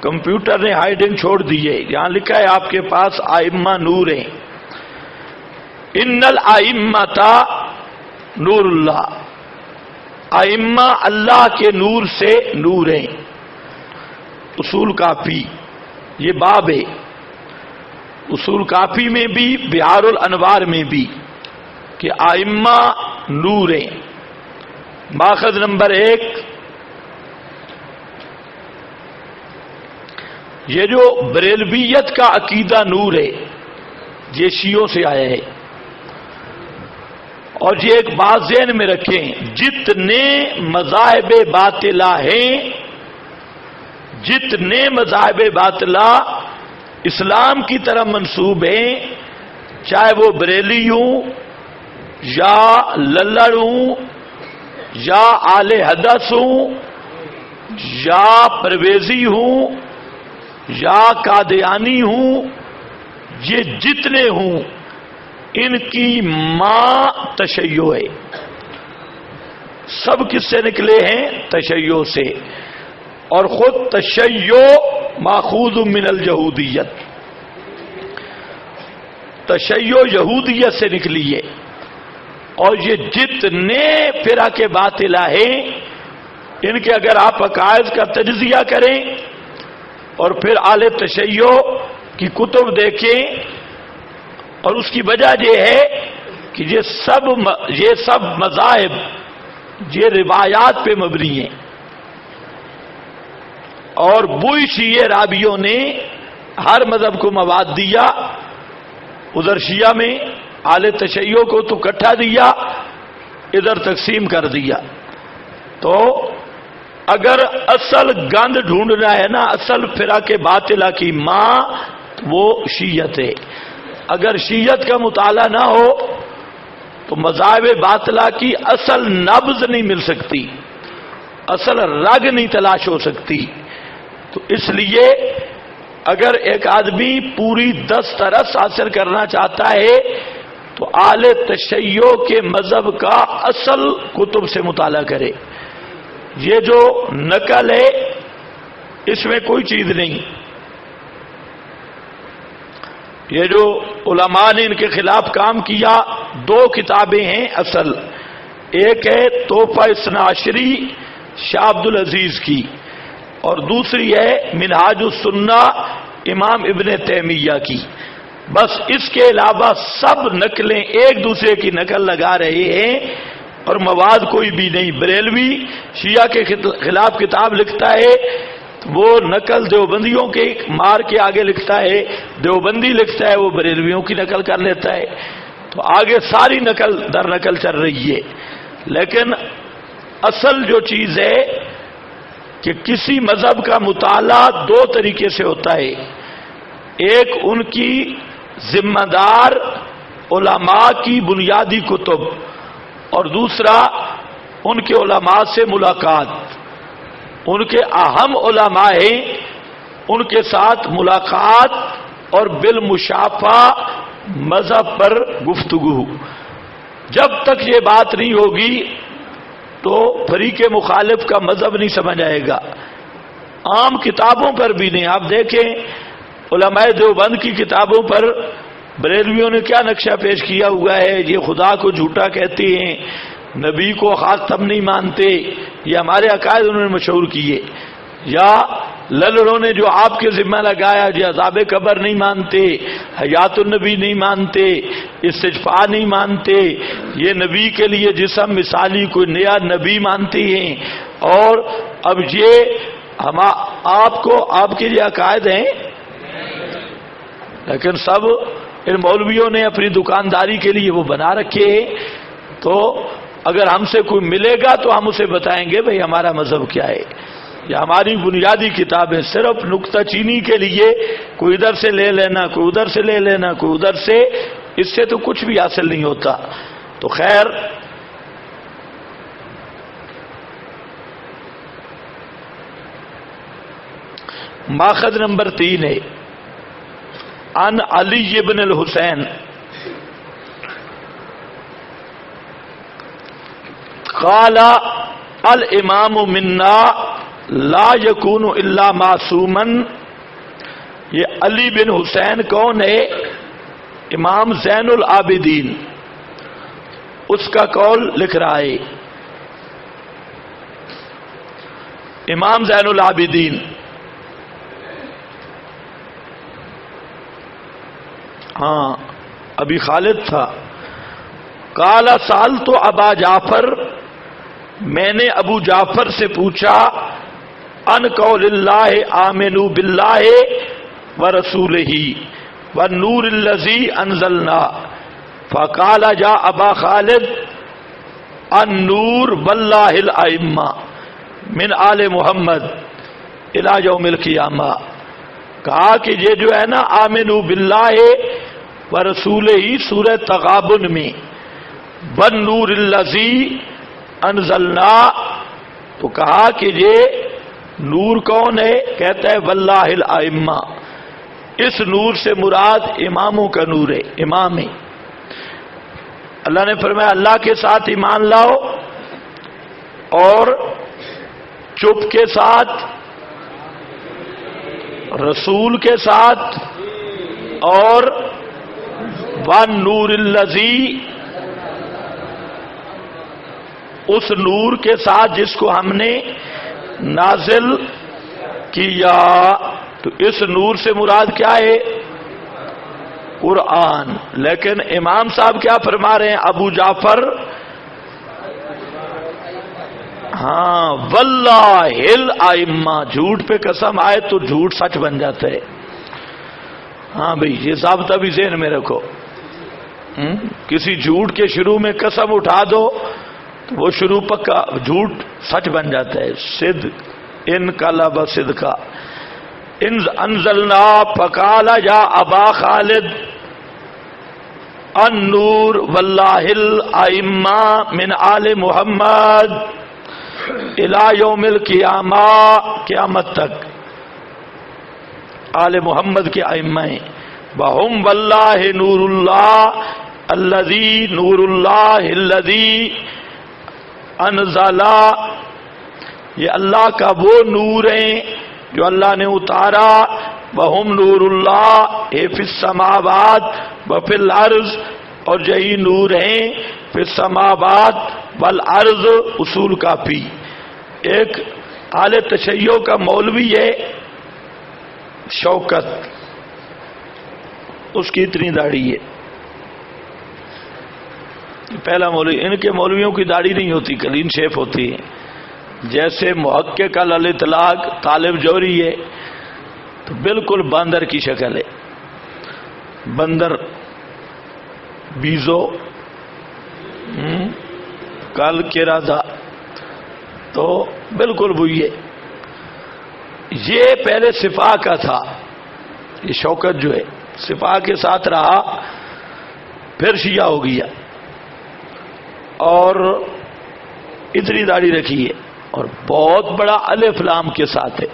کمپیوٹر نے ہائیڈنگ چھوڑ دی ہے. یہاں لکھا ہے آپ کے پاس ائمہ نور ہیں. ان الائمۃ نور اللہ، ائمہ اللہ کے نور سے نور ہیں. اصول کافی یہ باب ہے، اصول کافی میں بھی بحار الانوار میں بھی، کہ ائمہ نور ہیں. ماخذ نمبر 1 یہ جو بریلویت کا عقیدہ نور ہے یہ شیعوں سے آیا ہے. اور یہ ایک بات ذہن میں رکھیں، جتنے مذاہب باطلہ ہیں، جتنے مذاہب باطلہ اسلام کی طرف منسوب ہیں، چاہے وہ بریلی ہوں یا للڑ ہوں یا آل حدث ہوں یا پرویزی ہوں یا قادیانی ہوں، یہ جتنے ہوں ان کی ماں تشیع ہے. سب کس سے نکلے ہیں؟ تشیع سے. اور خود تشیع ماخوذ من الجہودیت، تشیع یہودیت سے نکلی ہے، اور یہ جتنے فرقے باطلہ ہیں ان کے اگر آپ عقائد کا تجزیہ کریں اور پھر اہل تشیع کی کتب دیکھیں، اور اس کی وجہ یہ ہے کہ یہ سب مذاہب یہ روایات پہ مبنی ہیں، اور وہی شیعہ رابعیوں نے ہر مذہب کو مواد دیا، ادھر شیعہ میں اہل تشیع کو تو اکٹھا دیا، ادھر تقسیم کر دیا۔ تو اگر اصل گند ڈھونڈنا ہے نا، اصل فرقہ باطلہ کی ماں، وہ شیعت ہے۔ اگر شیعت کا مطالعہ نہ ہو تو مذاہب باطلہ کی اصل نبض نہیں مل سکتی، اصل رگ نہیں تلاش ہو سکتی۔ تو اس لیے اگر ایک آدمی پوری دسترس حاصل کرنا چاہتا ہے تو اہل تشیع کے مذہب کا اصل کتب سے مطالعہ کرے۔ یہ جو نقل ہے اس میں کوئی چیز نہیں، یہ جو علماء نے ان کے خلاف کام کیا، دو کتابیں ہیں اصل، ایک ہے تحفہ اثنا عشری شاہ عبد العزیز کی، اور دوسری ہے منہاج السنہ امام ابن تیمیہ کی۔ بس اس کے علاوہ سب نقلیں ایک دوسرے کی نقل لگا رہے ہیں اور مواد کوئی بھی نہیں۔ بریلوی شیعہ کے خلاف کتاب لکھتا ہے، وہ نقل دیوبندیوں کے مار کے آگے لکھتا ہے، دیوبندی لکھتا ہے وہ بریلویوں کی نقل کر لیتا ہے، تو آگے ساری نقل در نقل چل رہی ہے۔ لیکن اصل جو چیز ہے کہ کسی مذہب کا مطالعہ دو طریقے سے ہوتا ہے، ایک ان کی ذمہ دار علماء کی بنیادی کتب، اور دوسرا ان کے علماء سے ملاقات، ان کے اہم علماء ہیں ان کے ساتھ ملاقات اور بالمشافہ مذہب پر گفتگو۔ جب تک یہ بات نہیں ہوگی تو فریق مخالف کا مذہب نہیں سمجھ آئے گا، عام کتابوں پر بھی نہیں۔ آپ دیکھیں علماء دیوبند کی کتابوں پر بریلویوں نے کیا نقشہ پیش کیا ہوا ہے، یہ خدا کو جھوٹا کہتے ہیں، نبی کو خاتم نہیں مانتے، یہ ہمارے عقائد انہوں نے مشہور کیے۔ یا للڑوں نے جو آپ کے ذمہ لگایا، یہ عذاب قبر نہیں مانتے، حیات النبی نہیں مانتے، استشفاء نہیں مانتے، یہ نبی کے لیے جسم مثالی کوئی نیا نبی مانتے ہیں، اور اب یہ آپ کے یہ عقائد ہیں۔ لیکن سب ان مولویوں نے اپنی دکانداری کے لیے وہ بنا رکھے ہیں، تو اگر ہم سے کوئی ملے گا تو ہم اسے بتائیں گے بھئی ہمارا مذہب کیا ہے، یہ ہماری بنیادی کتابیں صرف نکتہ چینی کے لیے کوئی ادھر سے لے لینا، کوئی ادھر سے لے لینا، کوئی ادھر سے، اس سے تو کچھ بھی حاصل نہیں ہوتا۔ تو خیر، ماخذ نمبر 3 ہے عن علی بن الحسین قال الامام منا لا یکون الا معصوما۔ یہ علی بن حسین کون ہے؟ امام زین العابدین، اس کا قول لکھ رہا ہے۔ امام زین العابدین، ہاں ابھی خالد تھا۔ قال سألت ابا جعفر، میں نے ابو جعفر سے پوچھا، ان قول اللہ آمنوا باللہ ورسولہ والنور الذی انزلنا، فقال جا ابا خالد النور واللہ الائمہ من آل محمد الی یوم القیامہ۔ کہا کہ یہ جو ہے نا آمنوا باللہ ورسولہ سورہ تغابن میں، والنور الذی انزلنا، تو کہا کہ یہ نور کون ہے؟ کہتا ہے واللہ الائمہ، اس نور سے مراد اماموں کا نور ہے، امام ہے۔ اللہ نے فرمایا اللہ کے ساتھ ایمان لاؤ اور چپ کے ساتھ رسول کے ساتھ اور وَالنُّورِ الَّذِي اس نور کے ساتھ جس کو ہم نے نازل کیا. تو اس نور سے مراد کیا ہے؟ قرآن. لیکن امام صاحب کیا فرما رہے ہیں ابو جعفر؟ ہاں واللہ الائمہ، جھوٹ پہ قسم آئے تو جھوٹ سچ بن جاتا ہے. ہاں بھئی یہ ضابطہ بھی ذہن میں رکھو. کسی جھوٹ کے شروع میں قسم اٹھا دو تو وہ شروع پکا جھوٹ سچ بن جاتا ہے. صدق ان قلب صدقہ انزلنا فقال یا ابا خالد النور واللہ الائمہ من آل محمد الى یوم القیامہ، قیامت تک آل محمد کے ائمہ ہیں. وہم واللہ نور اللہ الذی نور اللہ الذی انزل، یہ اللہ کا وہ نور ہیں جو اللہ نے اتارا. وہم نور اللہ فی السماوات وفی الارض، اور یہی نور ہیں فی السماوات والارض. اصول کافی. ایک اعلی تشیع کا مولوی ہے شوکت، اس کی اتنی داڑھی ہے. پہلا مولوی، ان کے مولویوں کی داڑھی نہیں ہوتی، کلین شیف ہوتی ہے. جیسے محقق الاطلاق طالب جوہری ہے تو بالکل باندر کی شکل ہے. بندر بیزو کل کرادہ، تو بالکل وہی ہے. یہ پہلے صفا کا تھا، یہ شوکت جو ہے صفا کے ساتھ رہا، پھر شیعہ ہو گیا اور اتنی داڑھی رکھی ہے اور بہت بڑا الف لام کے ساتھ ہے.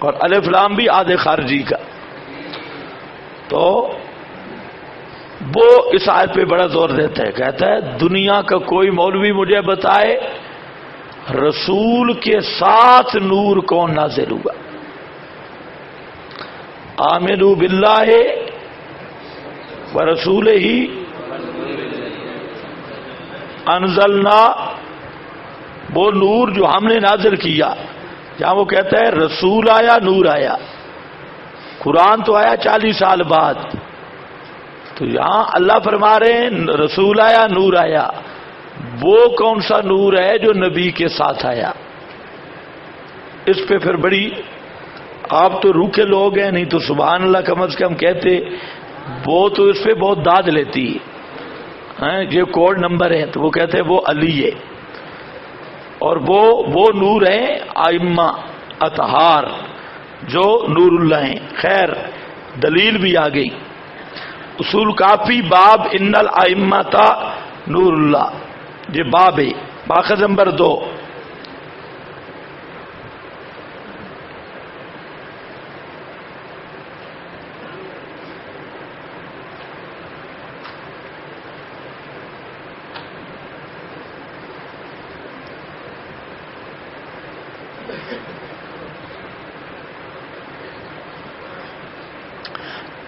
اور الف لام بھی آدھے خارجی کا. تو وہ اس آیت پہ بڑا زور دیتا ہے، کہتا ہے دنیا کا کوئی مولوی مجھے بتائے رسول کے ساتھ نور کون نازل ہوا. آمنوا باللہ ورسولہ انزلنا، وہ نور جو ہم نے نازل کیا. جہاں وہ کہتا ہے رسول آیا نور آیا، قرآن تو آیا 40 سال بعد، تو یہاں اللہ فرما رہے ہیں رسول آیا نور آیا. وہ کون سا نور ہے جو نبی کے ساتھ آیا؟ اس پہ پھر بڑی، آپ تو روکھے لوگ ہیں، نہیں تو سبحان اللہ کم از کم کہتے. وہ تو اس پہ بہت داد لیتی ہے، یہ کوڈ نمبر ہے، تو وہ کہتے ہیں وہ علی ہے. اور وہ نور ہیں ائمہ اطہار جو نور اللہ ہیں. خیر دلیل بھی آ گئی. اصول کافی باب ان الائمۃ نور اللہ، یہ باب ہے، ماخذ نمبر 2.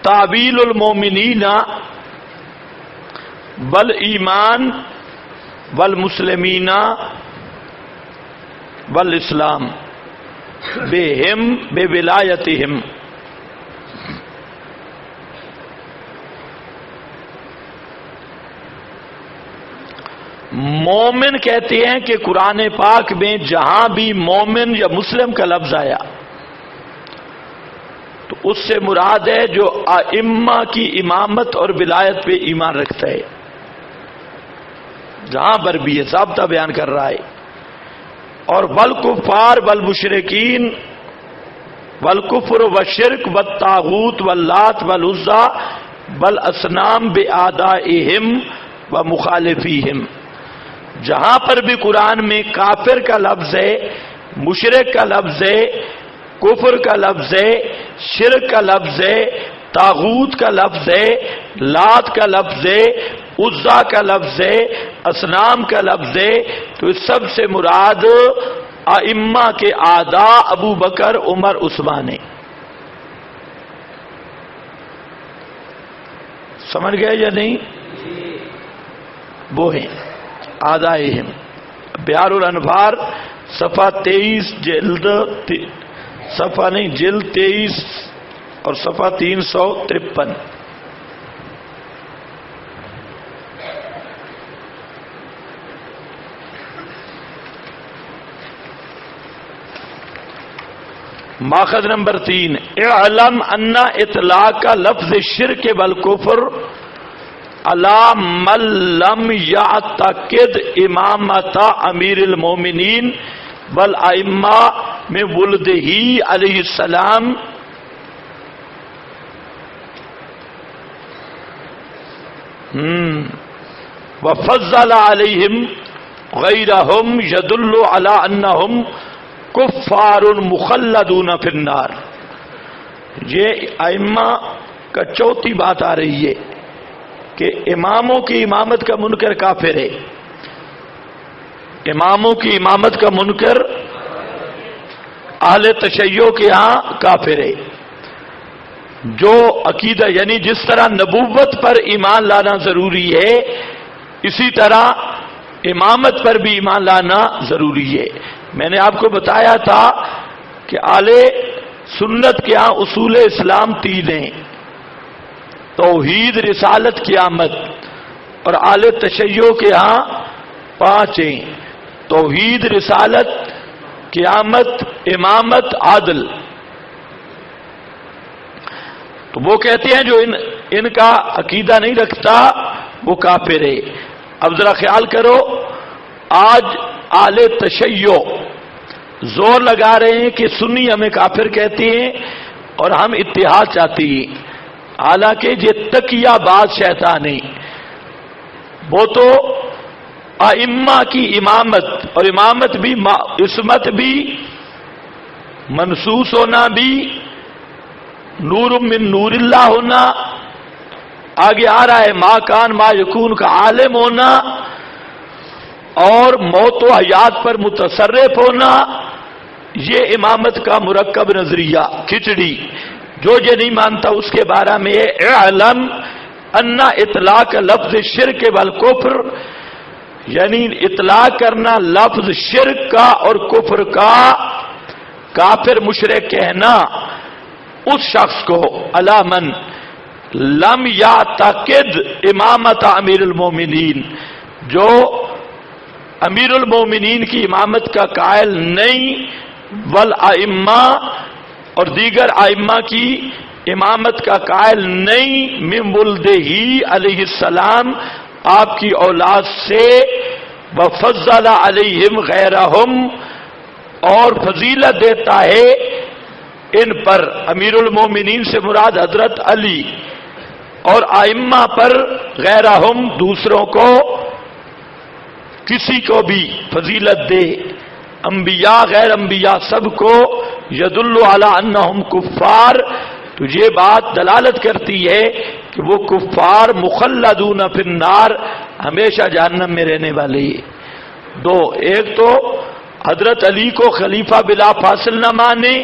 تعویل المومنین والایمان والمسلمین والاسلام بہم بولایتہم. مومن کہتے ہیں کہ قرآن پاک میں جہاں بھی مومن یا مسلم کا لفظ آیا تو اس سے مراد ہے جو ائمہ کی امامت اور ولایت پہ ایمان رکھتا ہے. جہاں پر بھی یہ ضابطہ بیان کر رہا ہے. اور والکفار والمشرکین والکفر والشرک والطاغوت واللات والعزی والاصنام باعدائہم ومخالفیہم. جہاں پر بھی قرآن میں کافر کا لفظ ہے، مشرک کا لفظ ہے، کفر کا لفظ ہے، شرک کا لفظ ہے، طاغوت کا لفظ ہے، لات کا لفظ ہے، عزا کا لفظ ہے، اصنام کا لفظ ہے، تو اس سب سے مراد ائمہ کے آدھا ابو بکر، عمر، عثمان ہیں۔ سمجھ گئے یا نہیں؟ وہ ہیں آدھائہم۔ بحار الانوار صفحہ 23 جلد صفحہ نہیں جلد 23 اور صفحہ 353۔ ماخذ نمبر 3، اعلم ان اطلاق لفظ شرک والکفر علی من لم یعتقد امامت امیر المومنین والائمہ من ولدہ علیہ السلام وفضل علیہم غیرہم یدل علی انہم کفار مخلدون فی النار۔ یہ ائمہ کا چوتھی بات آ رہی ہے کہ اماموں کی امامت کا منکر کافر ہے۔ اماموں کی امامت کا منکر اہل تشیع کے ہاں کافر ہے۔ جو عقیدہ یعنی جس طرح نبوت پر ایمان لانا ضروری ہے، اسی طرح امامت پر بھی ایمان لانا ضروری ہے۔ میں نے آپ کو بتایا تھا کہ اہل سنت کے ہاں اصول اسلام 3 ہیں، توحید، رسالت، قیامت، اور اہل تشیع کے ہاں 5 ہیں، توحید، رسالت، قیامت، امامت، عادل۔ تو وہ کہتے ہیں جو ان کا عقیدہ نہیں رکھتا وہ کافر ہے۔ اب ذرا خیال کرو، آج اہل تشیع زور لگا رہے ہیں کہ سنی ہمیں کافر کہتے ہیں اور ہم اتحاد چاہتے ہیں، حالانکہ یہ تقیہ باز شیطان ہے۔ وہ تو ائمہ کی امامت، اور امامت بھی عصمت بھی، منصوص ہونا بھی، نور من نور اللہ ہونا، آگے آ رہا ہے ما کان ما یکون کا عالم ہونا، اور موت و حیات پر متصرف ہونا، یہ امامت کا مرکب نظریہ کھچڑی۔ جو یہ نہیں مانتا اس کے بارے میں اعلم ان اطلاق لفظ شرک والکفر، یعنی اطلاق کرنا لفظ شرک کا اور کفر کا، کافر مشرک کہنا اس شخص کو علی من لم یعتقد امامت امیر المومنین، جو امیر المومنین کی امامت کا قائل نہیں، والائمہ، اور دیگر ائمہ کی امامت کا قائل نہیں، من ولدہ علیہ السلام، آپ کی اولاد سے، وفضل علیہم غیرہم، اور فضیلت دیتا ہے ان پر، امیر المومنین سے مراد حضرت علی، اور ائمہ پر غیرہم دوسروں کو، کسی کو بھی فضیلت دے، انبیاء غیر انبیاء سب کو، یدل علی انہم کفار، تو یہ بات دلالت کرتی ہے کہ وہ کفار مخلدون فی النار، ہمیشہ جہنم میں رہنے والے ہیں۔ دو، ایک تو حضرت علی کو خلیفہ بلا فاصل نہ مانے،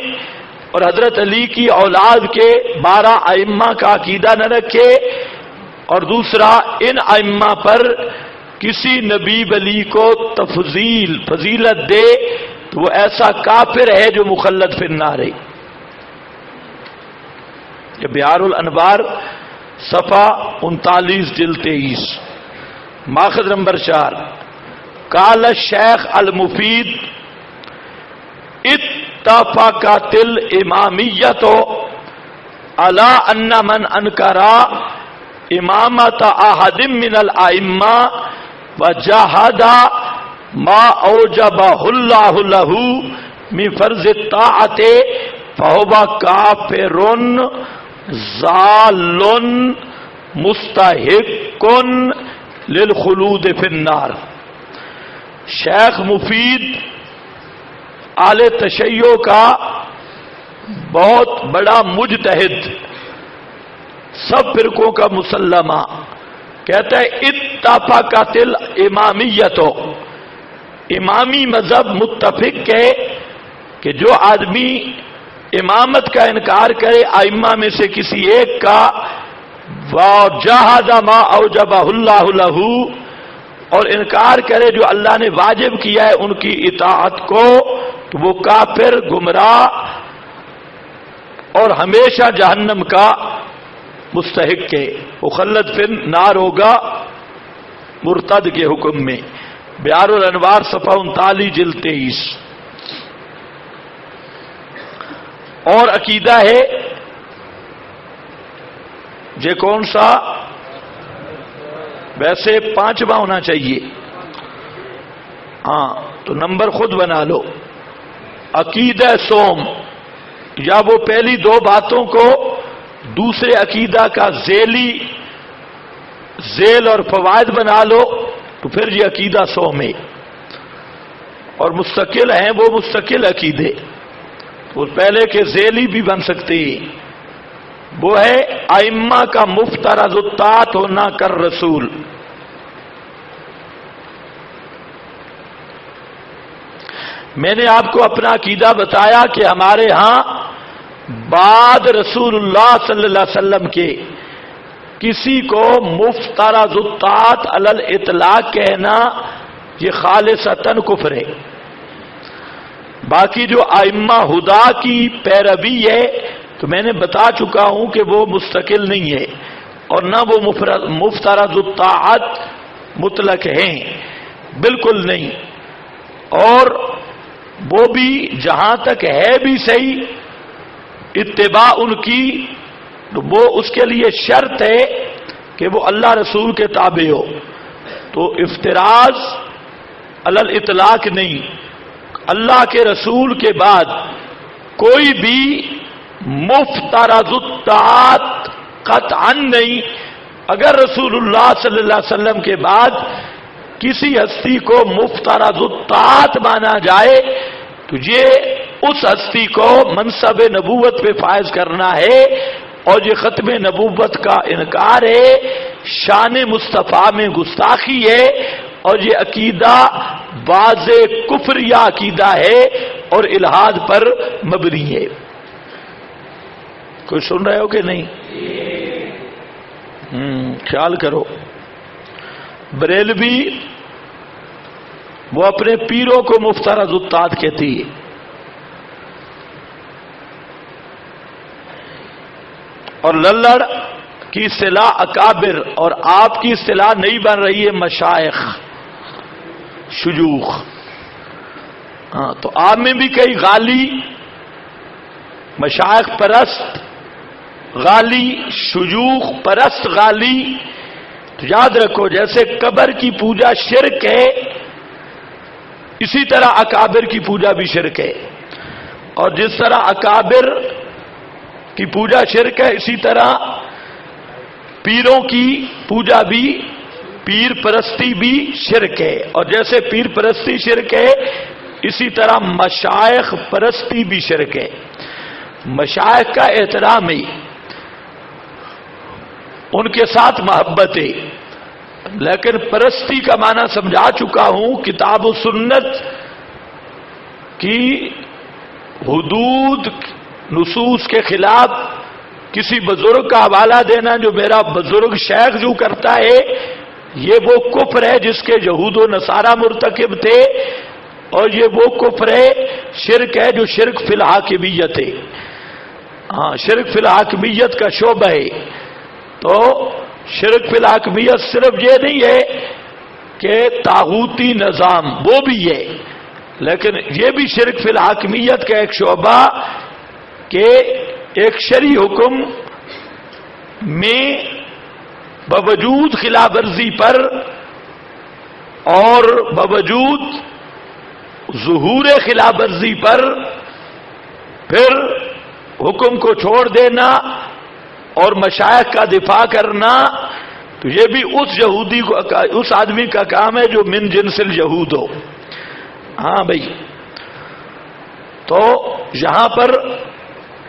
اور حضرت علی کی اولاد کے 12 ائمہ کا عقیدہ نہ رکھے، اور دوسرا ان ائمہ پر کسی نبی ولی کو تفضیل فضیلت دے تو وہ ایسا کافر ہے جو مخلد فی النار ہے۔ یہ بحار الانوار صفحہ 39 جلد 23۔ ماخذ نمبر 4، قال الشیخ المفید اتفقت الامامیۃ علی ان من انکر امامت احد من الائمہ وجحد ما اوجبہ اللہ لہ من فرض الطاعۃ فہو کافر ضال مستحق للخلود فی النار۔ شیخ مفید اہل تشیع کا بہت بڑا مجتہد، سب فرقوں کا مسلمہ، کہتا ہے اتفقت الامامیۃ، امامی مذہب متفق ہے کہ جو آدمی امامت کا انکار کرے ائمہ میں سے کسی ایک کا، وَجَحَدَ مَا أَوْجَبَهُ اللَّهُ لَهُ، اور انکار کرے جو اللہ نے واجب کیا ہے ان کی اطاعت کو، تو وہ کافر، گمراہ اور ہمیشہ جہنم کا مستحق ہے، مخلد فی النار ہوگا مرتد کے حکم میں۔ بیار الانوار صفحہ 39 جلد 23۔ اور عقیدہ ہے یہ کون سا؟ ویسے 5واں ہونا چاہیے، ہاں تو نمبر خود بنا لو۔ عقیدہ سوم، یا وہ پہلی 2 باتوں کو دوسرے عقیدہ کا ذیل اور فوائد بنا لو تو پھر یہ عقیدہ سوم ہے، اور مستقل ہیں وہ مستقل عقیدے، وہ پہلے کے ذیلی بھی بن سکتے ہیں۔ وہ ہے ائمہ کا مفترض الطاعت ہونا کر رسول۔ میں نے آپ کو اپنا عقیدہ بتایا کہ ہمارے ہاں بعد رسول اللہ صلی اللہ علیہ وسلم کے کسی کو مفترض الطاعت علی الاطلاق کہنا یہ خالصتاً کفر ہے۔ باقی جو ائمہ ہدا کی پیروی ہے تو میں نے بتا چکا ہوں کہ وہ مستقل نہیں ہے، اور نہ وہ مفترض الطاعت مطلق ہیں، بالکل نہیں۔ اور وہ بھی جہاں تک ہے بھی صحیح اتباع ان کی، تو وہ اس کے لیے شرط ہے کہ وہ اللہ رسول کے تابع ہو، تو افتراض علی الاطلاق نہیں۔ اللہ کے رسول کے بعد کوئی بھی مفترض الطاعت قطعا نہیں۔ اگر رسول اللہ صلی اللہ علیہ وسلم کے بعد کسی ہستی کو مفترض الطاعت مانا جائے تو یہ اس ہستی کو منصب نبوت پہ فائز کرنا ہے، اور یہ ختم نبوت کا انکار ہے، شان مصطفیٰ میں گستاخی ہے، اور یہ عقیدہ واضح کفریہ عقیدہ ہے اور الحاد پر مبنی ہے۔ کوئی سن رہے ہو کہ نہیں؟ خیال کرو۔ بریلوی وہ اپنے پیروں کو مفترض الطاعت کہتی ہے، اور للڑ کی اصطلاح اکابر، اور آپ کی اصطلاح نہیں بن رہی ہے مشائخ، شیوخ۔ ہاں تو آپ میں بھی کئی غالی، مشائخ پرست غالی، شیوخ پرست غالی۔ تو یاد رکھو جیسے قبر کی پوجا شرک ہے، اسی طرح اکابر کی پوجا بھی شرک ہے، اور جس طرح اکابر کی پوجا شرک ہے اسی طرح پیروں کی پوجا بھی، پیر پرستی بھی شرک ہے، اور جیسے پیر پرستی شرک ہے اسی طرح مشائخ پرستی بھی شرک ہے۔ مشائخ کا احترام ہے، ان کے ساتھ محبت ہے، لیکن پرستی کا معنی سمجھا چکا ہوں۔ کتاب و سنت کی حدود نصوص کے خلاف کسی بزرگ کا حوالہ دینا، جو میرا بزرگ شیخ جو کرتا ہے، یہ وہ کفر ہے جس کے یہود و نصارہ مرتکب تھے، اور یہ وہ کفر ہے، شرک ہے جو شرک فی الحاکمیت ہے۔ ہاں شرک فی الحاکمیت کا شعبہ ہے۔ تو شرک فی الحاکمیت صرف یہ نہیں ہے کہ طاغوتی نظام، وہ بھی ہے، لیکن یہ بھی شرک فی الحاکمیت کا ایک شعبہ کہ ایک شرعی حکم میں باوجود خلاف ورزی پر اور باوجود ظہور خلاف ورزی پر پھر حکم کو چھوڑ دینا اور مشائخ کا دفاع کرنا، تو یہ بھی اس یہودی کو، اس آدمی کا کام ہے جو من جنس الیہود ہو۔ ہاں بھائی، تو یہاں پر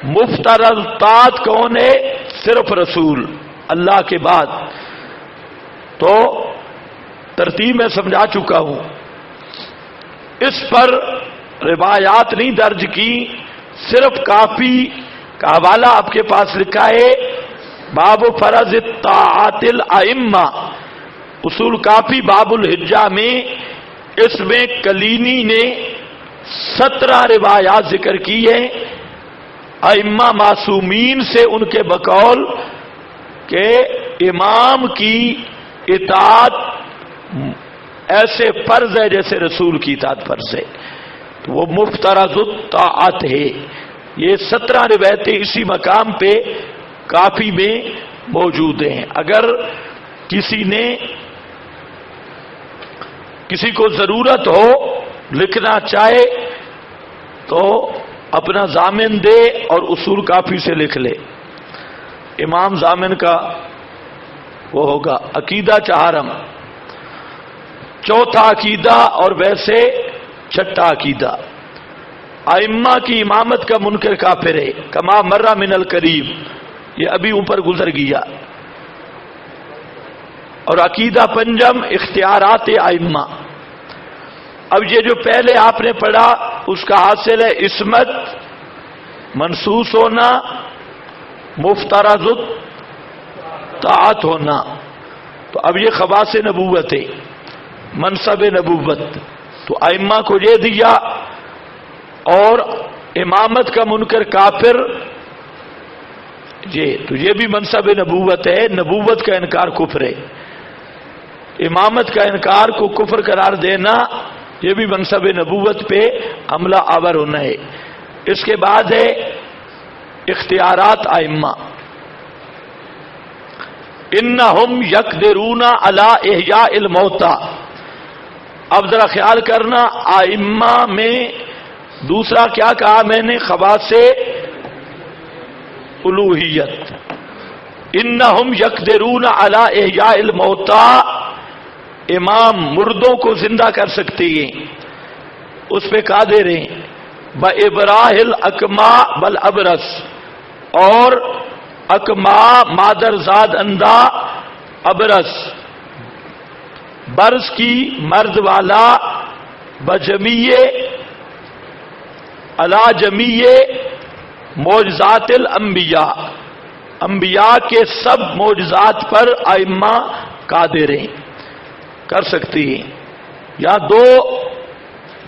مفترض الطاعت کون ہے؟ صرف رسول اللہ کے بعد۔ تو ترتیب میں سمجھا چکا ہوں۔ اس پر روایات نہیں درج کی، صرف کافی کا حوالہ آپ کے پاس لکھا ہے، باب فرض طاعات الائمہ، اصول کافی باب الحجہ میں، اس میں کلینی نے 17 روایات ذکر کی ہیں ائمہ معصومین سے ان کے بقول کہ امام کی اطاعت ایسے فرض ہے جیسے رسول کی اطاعت فرض ہے، تو وہ مفترض الطاعت ہے۔ یہ 17 روایتیں اسی مقام پہ کافی میں موجود ہیں۔ اگر کسی کو ضرورت ہو لکھنا چاہے تو اپنا ضامن دے اور اصول کافی سے لکھ لے، امام ضامن کا وہ ہوگا۔ عقیدہ چہارم، چوتھا عقیدہ اور ویسے چھٹا عقیدہ، ائمہ کی امامت کا منکر کافر ہے، کما مرہ من القریب، یہ ابھی اوپر گزر گیا۔ اور عقیدہ پنجم، اختیارات ائمہ۔ اب یہ جو پہلے آپ نے پڑھا اس کا حاصل ہے عصمت، منصوص ہونا، مفترض طاعت ہونا۔ تو اب یہ خواص نبوت ہے، منصب نبوت، تو ائمہ کو یہ دیا، اور امامت کا منکر کافر، تو یہ بھی منصب نبوت ہے، نبوت کا انکار کفر ہے، امامت کا انکار کو کفر قرار دینا یہ بھی منصب نبوت پہ عملہ آور ہونا ہے۔ اس کے بعد ہے اختیارات ائمہ، انہم یقدرون علی احیاء الموتى۔ اب ذرا خیال کرنا، ائمہ میں دوسرا کیا کہا میں نے؟ خواص الوہیت، انہم یقدرون علی احیاء الموتى، امام مردوں کو زندہ کر سکتے ہیں، اس پہ قادر ہیں، بإبراہ الاکما والابرص، اور اکما مادر زاد اندھا، ابرص برص کی مرد والا، بجمیع علی جمیع معجزات الانبیاء، انبیاء کے سب معجزات پر ائمہ قادر ہیں، کر سکتی ہیں۔ یا دو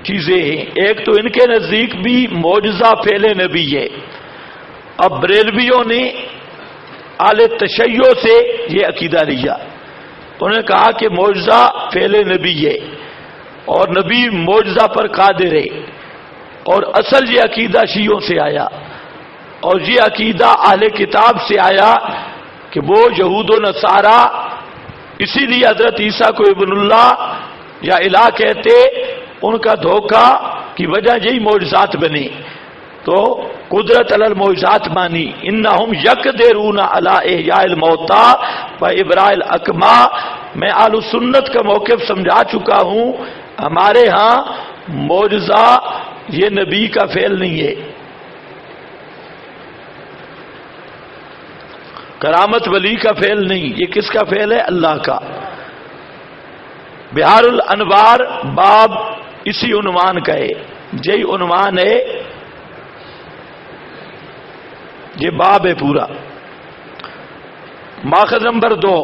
چیزیں ہیں، ایک تو ان کے نزدیک بھی معجزہ فعل نبی ہے، اب بریلویوں نے اہل تشیع سے یہ عقیدہ لیا، انہوں نے کہا کہ معجزہ فعل نبی ہے اور نبی معجزہ پر قادر ہے، اور اصل یہ عقیدہ شیعوں سے آیا، اور یہ عقیدہ اہل کتاب سے آیا کہ وہ یہود و نصارہ اسی لیے حضرت عیسیٰ کو ابن اللہ یا الہ کہتے، ان کا دھوکہ کی وجہ یہی معجزات بنے، تو قدرت علی المعجزات مانی، انہم یقدرون علی احیاء الموتى وابراء الاکما۔ میں اہل سنت کا موقف سمجھا چکا ہوں، ہمارے ہاں معجزہ یہ نبی کا فعل نہیں ہے، کرامت ولی کا فعل نہیں، یہ کس کا فعل ہے؟ اللہ کا۔ بہار الانوار باب اسی عنوان کا ہے، یہی عنوان ہے، یہ باب ہے پورا۔ ماخذ نمبر 2،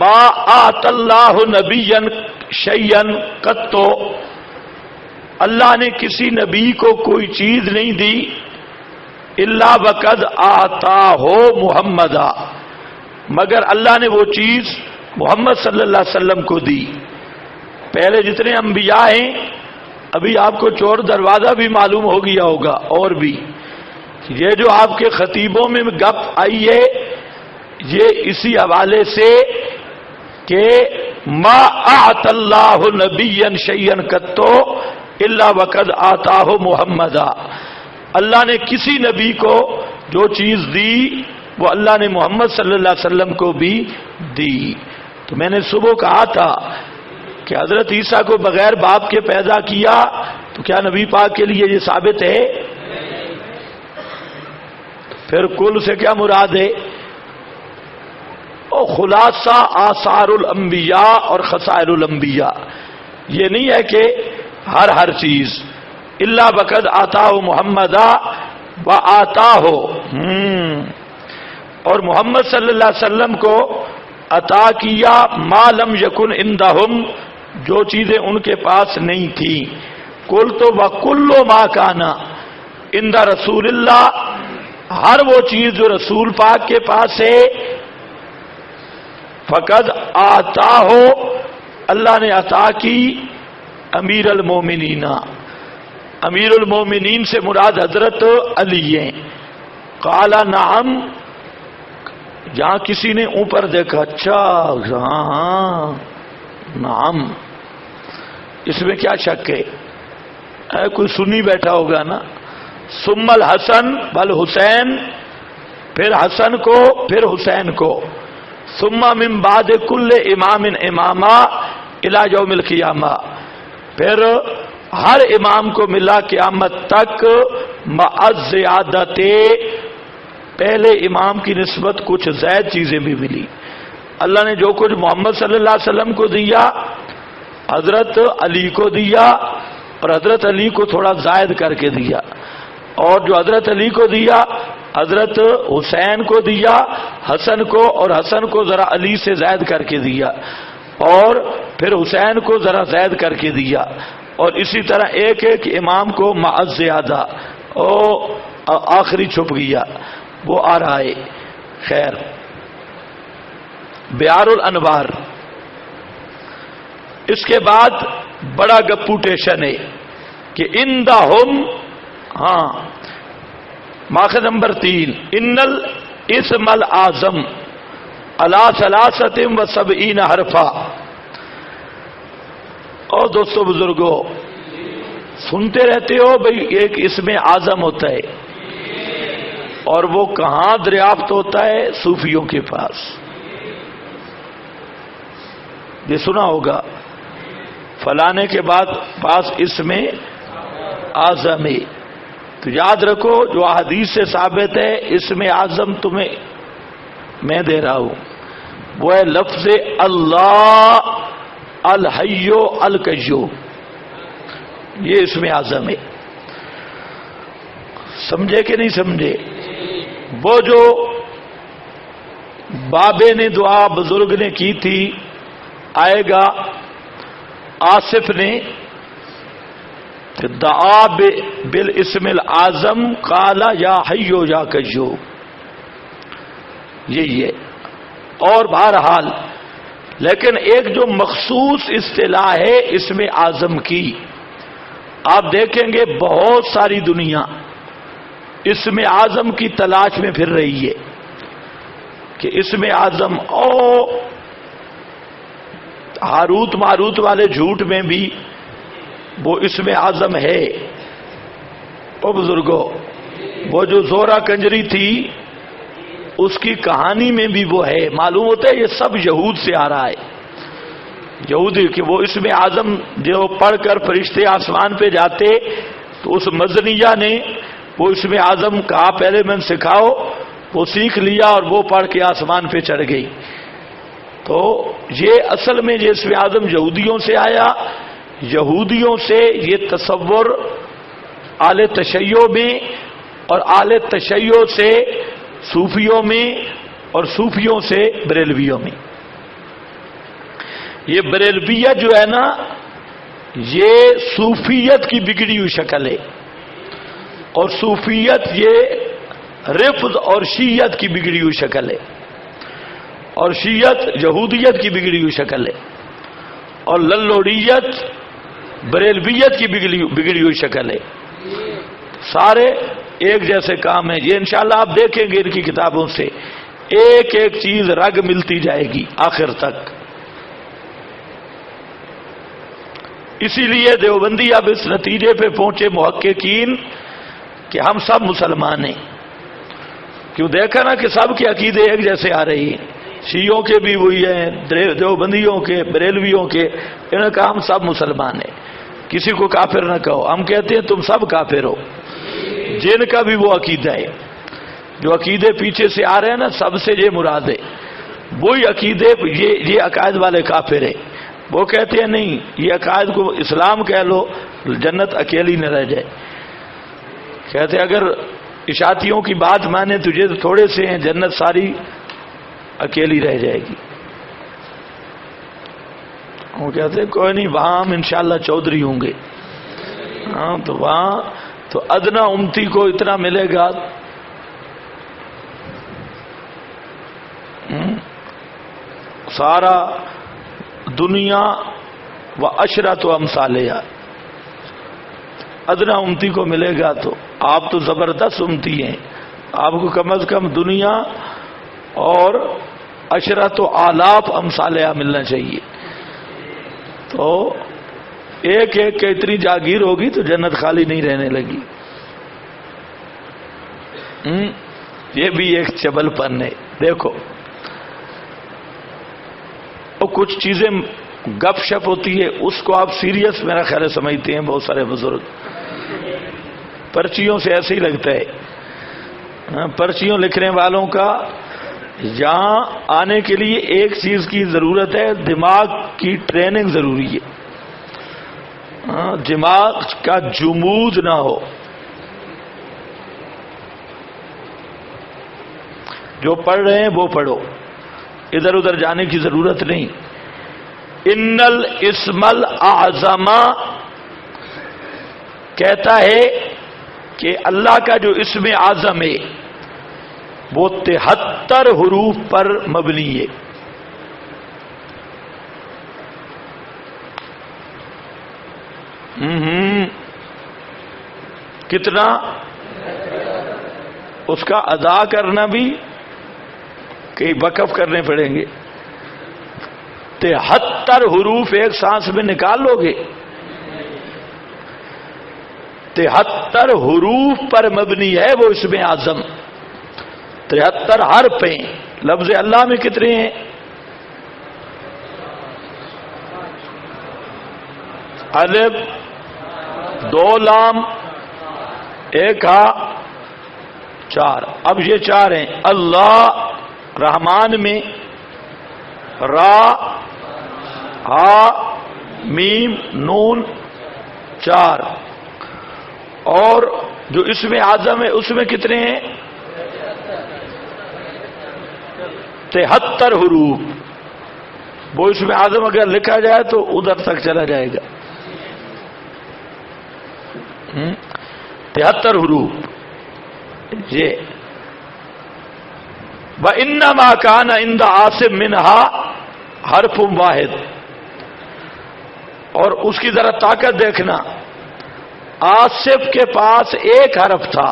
ما آت اللہ نبیا شیئا قط، اللہ نے کسی نبی کو کوئی چیز نہیں دی، الا وقد آتا ہو محمدا، مگر اللہ نے وہ چیز محمد صلی اللہ علیہ وسلم کو دی۔ پہلے جتنے انبیاء ہیں، ابھی آپ کو چور دروازہ بھی معلوم ہو گیا ہوگا، اور بھی یہ جو آپ کے خطیبوں میں گپ آئی ہے یہ اسی حوالے سے کہ ما آت اللہ نبیا شیئا قط الا وقد آتاہ محمدا، اللہ نے کسی نبی کو جو چیز دی وہ اللہ نے محمد صلی اللہ علیہ وسلم کو بھی دی۔ تو میں نے صبح کہا تھا کہ حضرت عیسیٰ کو بغیر باپ کے پیدا کیا، تو کیا نبی پاک کے لیے یہ ثابت ہے؟ پھر کل سے کیا مراد ہے؟ اور خلاصہ آثار الانبیاء اور خصائل الانبیاء، یہ نہیں ہے کہ ہر چیز، اللہ بقد آتا ہو محمدہ و آتا ہو، اور محمد صلی اللہ علیہ وسلم کو عطا کیا ما لم یکن عندہم، جو چیزیں ان کے پاس نہیں تھیں، کل تو وکل ما کانا عند رسول اللہ، ہر وہ چیز جو رسول پاک کے پاس ہے، فقد آتا ہو، اللہ نے عطا کی امیر المومنین، امیر المومنین سے مراد حضرت علی ہیں۔ قال نعم، جہاں کسی نے اوپر دیکھا، اچھا ہاں نعم، اس میں کیا شک ہے؟ کوئی سنی بیٹھا ہوگا نا۔ ثم الحسن والحسین، پھر حسن کو پھر حسین کو، ثم من بعد کل امام اماما الی یوم القیامہ، پھر ہر امام کو ملا قیامت تک مع الزیادت، پہلے امام کی نسبت کچھ زائد چیزیں بھی ملی۔ اللہ نے جو کچھ محمد صلی اللہ علیہ وسلم کو دیا، حضرت علی کو دیا، اور حضرت علی کو تھوڑا زائد کر کے دیا، اور جو حضرت علی کو دیا حضرت حسین کو دیا، حسن کو، اور حسن کو ذرا علی سے زائد کر کے دیا، اور پھر حسین کو ذرا زائد کر کے دیا، اور اسی طرح ایک ایک امام کو مع زیادہ، اور آخری چھپ گیا، وہ آ رہا ہے۔ خیر، بیار الانوار، اس کے بعد بڑا گپوٹیشن ہے کہ اندہم، ہاں ماخذ نمبر 3، ان الاسم الاعظم علی ثلاثۃ و سبعین حرفا۔ اور دوستو بزرگوں، سنتے رہتے ہو بھئی ایک اسم اعظم ہوتا ہے، اور وہ کہاں دریافت ہوتا ہے؟ صوفیوں کے پاس۔ یہ سنا ہوگا، فلانے کے بعد پاس اسم اعظم ہے، تو یاد رکھو جو حدیث سے ثابت ہے، اسم اعظم تمہیں میں دے رہا ہوں، وہ ہے لفظ اللہ الحی القیوم، یہ اسم اعظم ہے۔ سمجھے کہ نہیں سمجھے؟ وہ جو بابے نے دعا بزرگ نے کی تھی، آئے گا آصف نے دعا بالاسم الاعظم قال یا حیو یا قیوم، یہی ہے۔ اور بہرحال لیکن ایک جو مخصوص اصطلاح ہے اسم اعظم کی، آپ دیکھیں گے بہت ساری دنیا اسم اعظم کی تلاش میں پھر رہی ہے کہ اسم اعظم، او ہاروت ماروت والے جھوٹ میں بھی وہ اسم اعظم ہے۔ او بزرگوں، وہ جو زورا کنجری تھی اس کی کہانی میں بھی وہ ہے، معلوم ہوتا ہے یہ سب یہود سے آ رہا ہے، یہودی کہ وہ اسم اعظم جو پڑھ کر فرشتے آسمان پہ جاتے، تو اس مزنیہ نے وہ اسم اعظم کہا پہلے میں سکھاؤ، وہ سیکھ لیا اور وہ پڑھ کے آسمان پہ چڑھ گئی۔ تو یہ اصل میں یہ اسم اعظم یہودیوں سے آیا، یہودیوں سے یہ تصور اہل تشیع میں، اور اہل تشیع سے صوفیوں میں، اور صوفیوں سے بریلویوں میں۔ یہ بریلویت جو ہے نا، یہ صوفیت کی بگڑی ہوئی شکل ہے، اور صوفیت یہ رفض اور شیعت کی بگڑی ہوئی شکل ہے، اور شیعت یہودیت کی بگڑی ہوئی شکل ہے، اور للوڑیت بریلویت کی بگڑی ہوئی شکل ہے۔ سارے ایک جیسے کام ہیں۔ یہ انشاءاللہ آپ دیکھیں گے ان کی کتابوں سے ایک ایک چیز رگ ملتی جائے گی آخر تک۔ اسی لیے دیوبندی اب اس نتیجے پہ پہنچے محققین کہ ہم سب مسلمان ہیں، کیوں دیکھا نا کہ سب کے عقیدے ایک جیسے آ رہی ہیں، شیعوں کے بھی وہی ہیں، دیوبندیوں کے، بریلویوں کے، انہوں نے کہا ہم سب مسلمان ہیں، کسی کو کافر نہ کہو۔ ہم کہتے ہیں تم سب کافر ہو، جن کا بھی وہ عقیدہ ہے، جو عقیدے پیچھے سے آ رہے ہیں نا، سب سے یہ مراد ہے، وہی عقیدے، یہ عقائد والے کافر ہیں۔ وہ کہتے ہیں نہیں، یہ عقائد کو اسلام کہہ لو، جنت اکیلی نہ رہ جائے. کہتے اگر اشاعتیوں کی بات مانے تجھے تو تھوڑے سے ہیں، جنت ساری اکیلی رہ جائے گی. وہ کہتے ہیں کوئی نہیں، وہاں ہم انشاءاللہ چودھری ہوں گے. ہاں تو وہاں تو ادنا امتی کو اتنا ملے گا. سارا دنیا و عشرت و امثالها، ادنا امتی کو ملے گا. تو آپ تو زبردست امتی ہیں، آپ کو کم از کم دنیا اور عشرت و آلاف امثالها ملنا چاہیے. تو ایک ایک کے اتنی جاگیر ہوگی تو جنت خالی نہیں رہنے لگی. یہ بھی ایک چبل پن ہے. دیکھو اور کچھ چیزیں گپ شپ ہوتی ہے، اس کو آپ سیریس میرا خیال سمجھتے ہیں بہت سارے بزرگ. پرچیوں سے ایسے ہی لگتا ہے. پرچیوں لکھنے والوں کا یہاں آنے کے لیے ایک چیز کی ضرورت ہے، دماغ کی ٹریننگ ضروری ہے. دماغ کا جمود نہ ہو. جو پڑھ رہے ہیں وہ پڑھو، ادھر ادھر جانے کی ضرورت نہیں. ان الاسم الاعظم کہتا ہے کہ اللہ کا جو اسم اعظم ہے وہ 73 حروف پر مبنی ہے. کتنا؟ اس کا ادا کرنا بھی کئی وقف کرنے پڑیں گے. 73 حروف ایک سانس میں نکال لو گے. 73 حروف پر مبنی ہے وہ اسم اعظم. 73 حرف ہیں. لفظ اللہ میں کتنے ہیں؟ الف، 2 لام، 1 ہا، 4. اب یہ 4 ہیں. اللہ رحمان میں را، ہا، میم، نون، 4. اور جو اسم اعظم ہے اس میں کتنے ہیں؟ 73 حروف. وہ اسم اعظم اگر لکھا جائے تو ادھر تک چلا جائے گا. 73 حروف. یہ وَإِنَّمَا كَانَ عِندَ عَاصِمٍ مِّنْهَا حرف واحد. اور اس کی ذرا طاقت دیکھنا، آصف کے پاس ایک حرف تھا.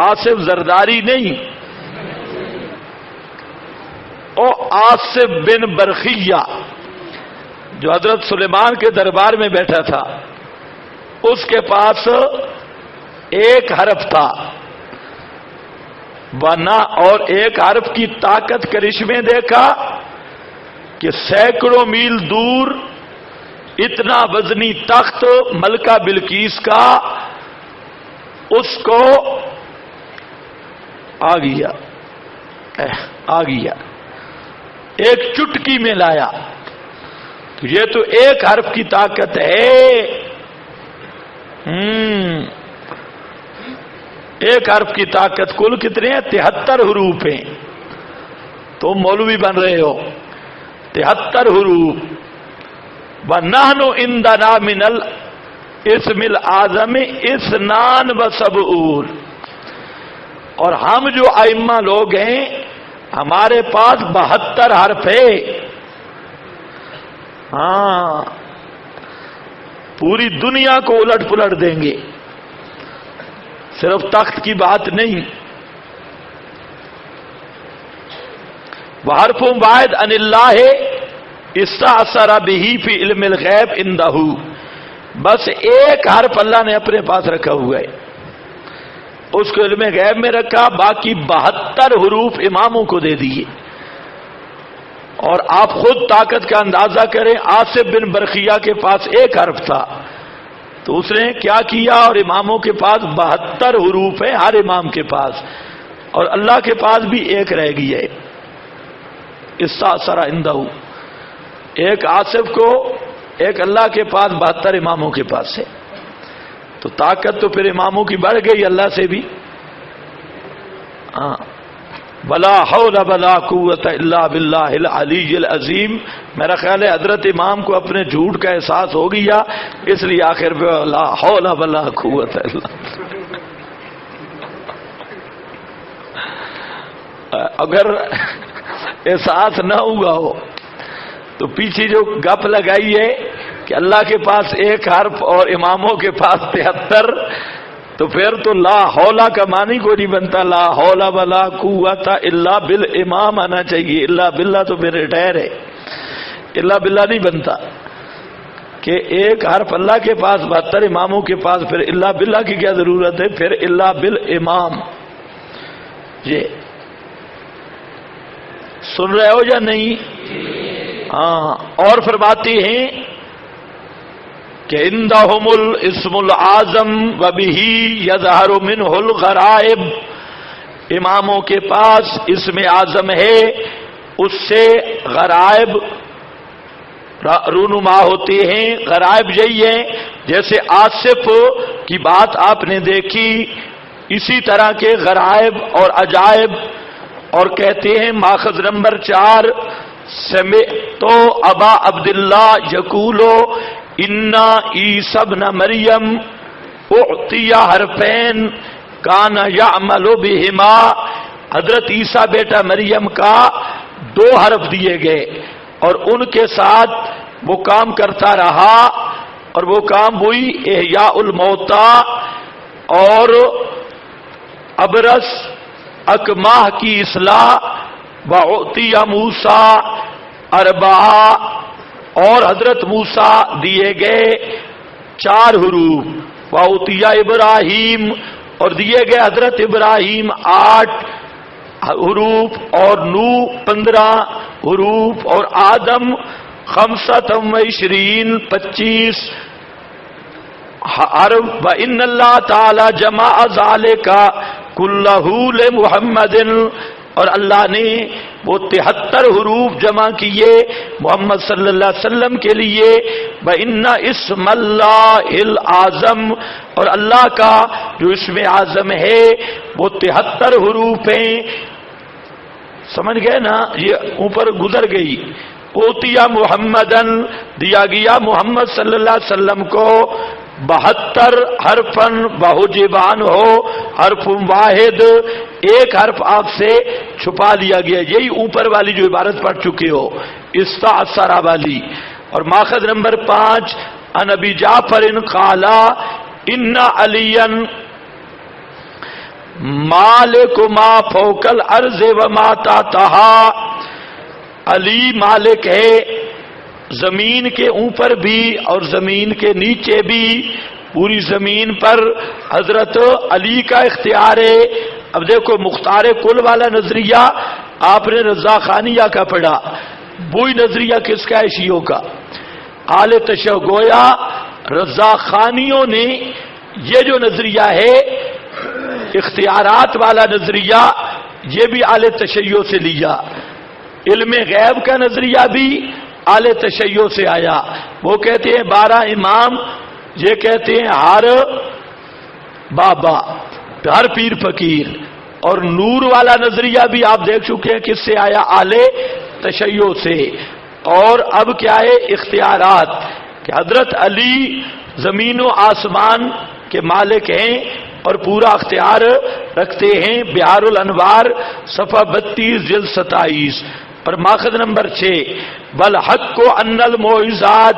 آصف زرداری نہیں، او آصف بن برخیہ جو حضرت سلیمان کے دربار میں بیٹھا تھا، اس کے پاس ایک حرف تھا. بنا اور ایک حرف کی طاقت کرشمے دیکھا کہ سینکڑوں میل دور اتنا وزنی تخت ملکہ بلقیس کا اس کو آ گیا ایک چٹکی میں لایا. یہ تو ایک حرف کی طاقت ہے. ایک حرف کی طاقت. کل کتنے ہیں؟ 73 حروف ہیں. تو مولوی بن رہے ہو. 73 حروف. وَنَحْنُ عِندَنَا مِنَ الْإِسْمِ الْأَعْظَمِ 72. اور ہم جو ائمہ لوگ ہیں ہمارے پاس 72 حرف ہے. ہاں، پوری دنیا کو الٹ پلٹ دیں گے، صرف تخت کی بات نہیں. وحرف واحد ان اللہ استأثر به فی علم الغیب عنده. بس ایک حرف اللہ نے اپنے پاس رکھا ہوا ہے، اس کو علم غیب میں رکھا. باقی 72 حروف اماموں کو دے دیے. اور آپ خود طاقت کا اندازہ کریں. آصف بن برخیہ کے پاس ایک حرف تھا تو اس نے کیا کیا؟ اور اماموں کے پاس 72 حروف ہیں ہر امام کے پاس، اور اللہ کے پاس بھی ایک رہ گئی ہے. استأثر عنده. ایک آصف کو ایک اللہ کے پاس 72 اماموں کے پاس ہے، تو طاقت تو پھر اماموں کی بڑھ گئی اللہ سے بھی. ولا حول ولا قوت الا باللہ العلی العظیم. میرا خیال ہے حضرت امام کو اپنے جھوٹ کا احساس ہو گیا، اس لیے آخر پہ لا حول ولا قوت الا. اگر احساس نہ ہوا ہو تو پیچھے جو گپ لگائی ہے کہ اللہ کے پاس ایک حرف اور اماموں کے پاس 73، تو پھر تو لا حولا کا معنی کو نہیں بنتا. لا حول ولا قوت الا بالامام آنا چاہیے. الا باللہ تو پھر ریٹائر ہے، الا باللہ نہیں بنتا کہ ایک حرف اللہ کے پاس 72 اماموں کے پاس، پھر الا باللہ کی کیا ضرورت ہے؟ پھر الا بالامام. یہ سن رہے ہو یا نہیں؟ ہاں. اور فرماتی ہیں کہ عندہم الاسم العظم وبہ یظہر منہ الغرائب. اماموں کے پاس اسم اعظم ہے، اس سے غرائب رونما ہوتے ہیں. غرائب یہی ہیں جیسے آصف کی بات آپ نے دیکھی، اسی طرح کے غرائب اور عجائب. اور کہتے ہیں ماخذ نمبر 4 سمعت ابا عبداللہ یقولو انا عیسی ابن مریم اعطی حرفین کان یعمل بہما. حضرت عیسیٰ بیٹا مریم کا 2 حرف دیے گئے اور ان کے ساتھ وہ کام کرتا رہا، اور وہ کام ہوئی احیاء الموتى اور ابرص اکماہ کی اصلاح. وَأُعْطِيَ مُوسَىٰ 4، اور حضرت موسیٰ دیے گئے 4 حروف. وَأُعْطِيَ ابراہیم، اور دیے گئے حضرت ابراہیم 8 حروف، اور نوح 15 حروف، اور آدم 25 حرف. وَإِنَّ اللَّهَ تَعَالَى جَمَعَ ذَلِكَ كُلَّهُ لِمُحَمَّدٍ، اور اللہ نے وہ 73 حروف جمع کیے محمد صلی اللہ علیہ وسلم کے لیے. وَإِنَّ اسْمَ اللَّهِ الْأَعْظَمِ، اور اللہ کا جو اسم اعظم ہے وہ 73 حروف ہیں. سمجھ گئے نا؟ یہ اوپر گزر گئی. اوتیا محمدن، دیا گیا محمد صلی اللہ علیہ وسلم کو 72 حرفن بہجبان ہو حرف واحد، ایک حرف آپ سے چھپا لیا گیا. یہی اوپر والی جو عبارت پڑھ چکے ہو استعصرہ والی. اور ماخذ نمبر 5 عن ابی جعفر قال ان علیا مالک ما فوق الارض وما تحتها. علی مالک ہے زمین کے اوپر بھی اور زمین کے نیچے بھی، پوری زمین پر حضرت علی کا اختیار ہے. اب دیکھو مختار کل والا نظریہ آپ نے رضا خانیہ کا پڑھا، وہی نظریہ کس کا ہے؟ شیعوں کا. آل تشیع گویا رضا خانیوں نے یہ جو نظریہ ہے اختیارات والا نظریہ، یہ بھی آل تشیع سے لیا. علم غیب کا نظریہ بھی آل تشیع سے آیا. وہ کہتے ہیں 12 امام، یہ کہتے ہیں ہر بابا، ہر پیر فقیر. اور نور والا نظریہ بھی آپ دیکھ چکے ہیں کس سے آیا؟ آل تشیع سے. اور اب کیا ہے؟ اختیارات، کہ حضرت علی زمین و آسمان کے مالک ہیں اور پورا اختیار رکھتے ہیں. بہار الانوار صفحہ 32 جلد 27. اور ماخذ نمبر 6 والحق کو ان المعجزات،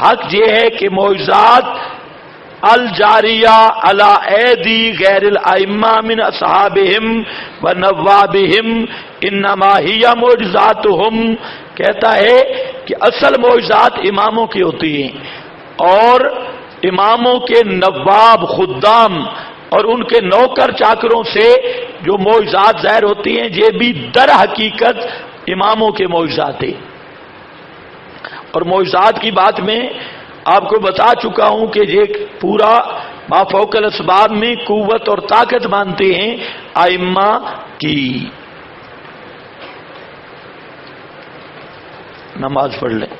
حق یہ ہے کہ معجزات الجاریہ علی ایدی غیر الائمہ من اصحابہم و نوابہم انما ہی معجزاتہم. کہتا ہے کہ اصل معجزات اماموں کی ہوتی ہیں، اور اماموں کے نواب خدام اور ان کے نوکر چاکروں سے جو معجزات ظاہر ہوتی ہیں یہ بھی در حقیقت اماموں کے معجزات ہیں. اور معجزات کی بات میں آپ کو بتا چکا ہوں کہ یہ پورا ما فوق الاسباب میں قوت اور طاقت مانتے ہیں ائمہ کی. نماز پڑھ لیں.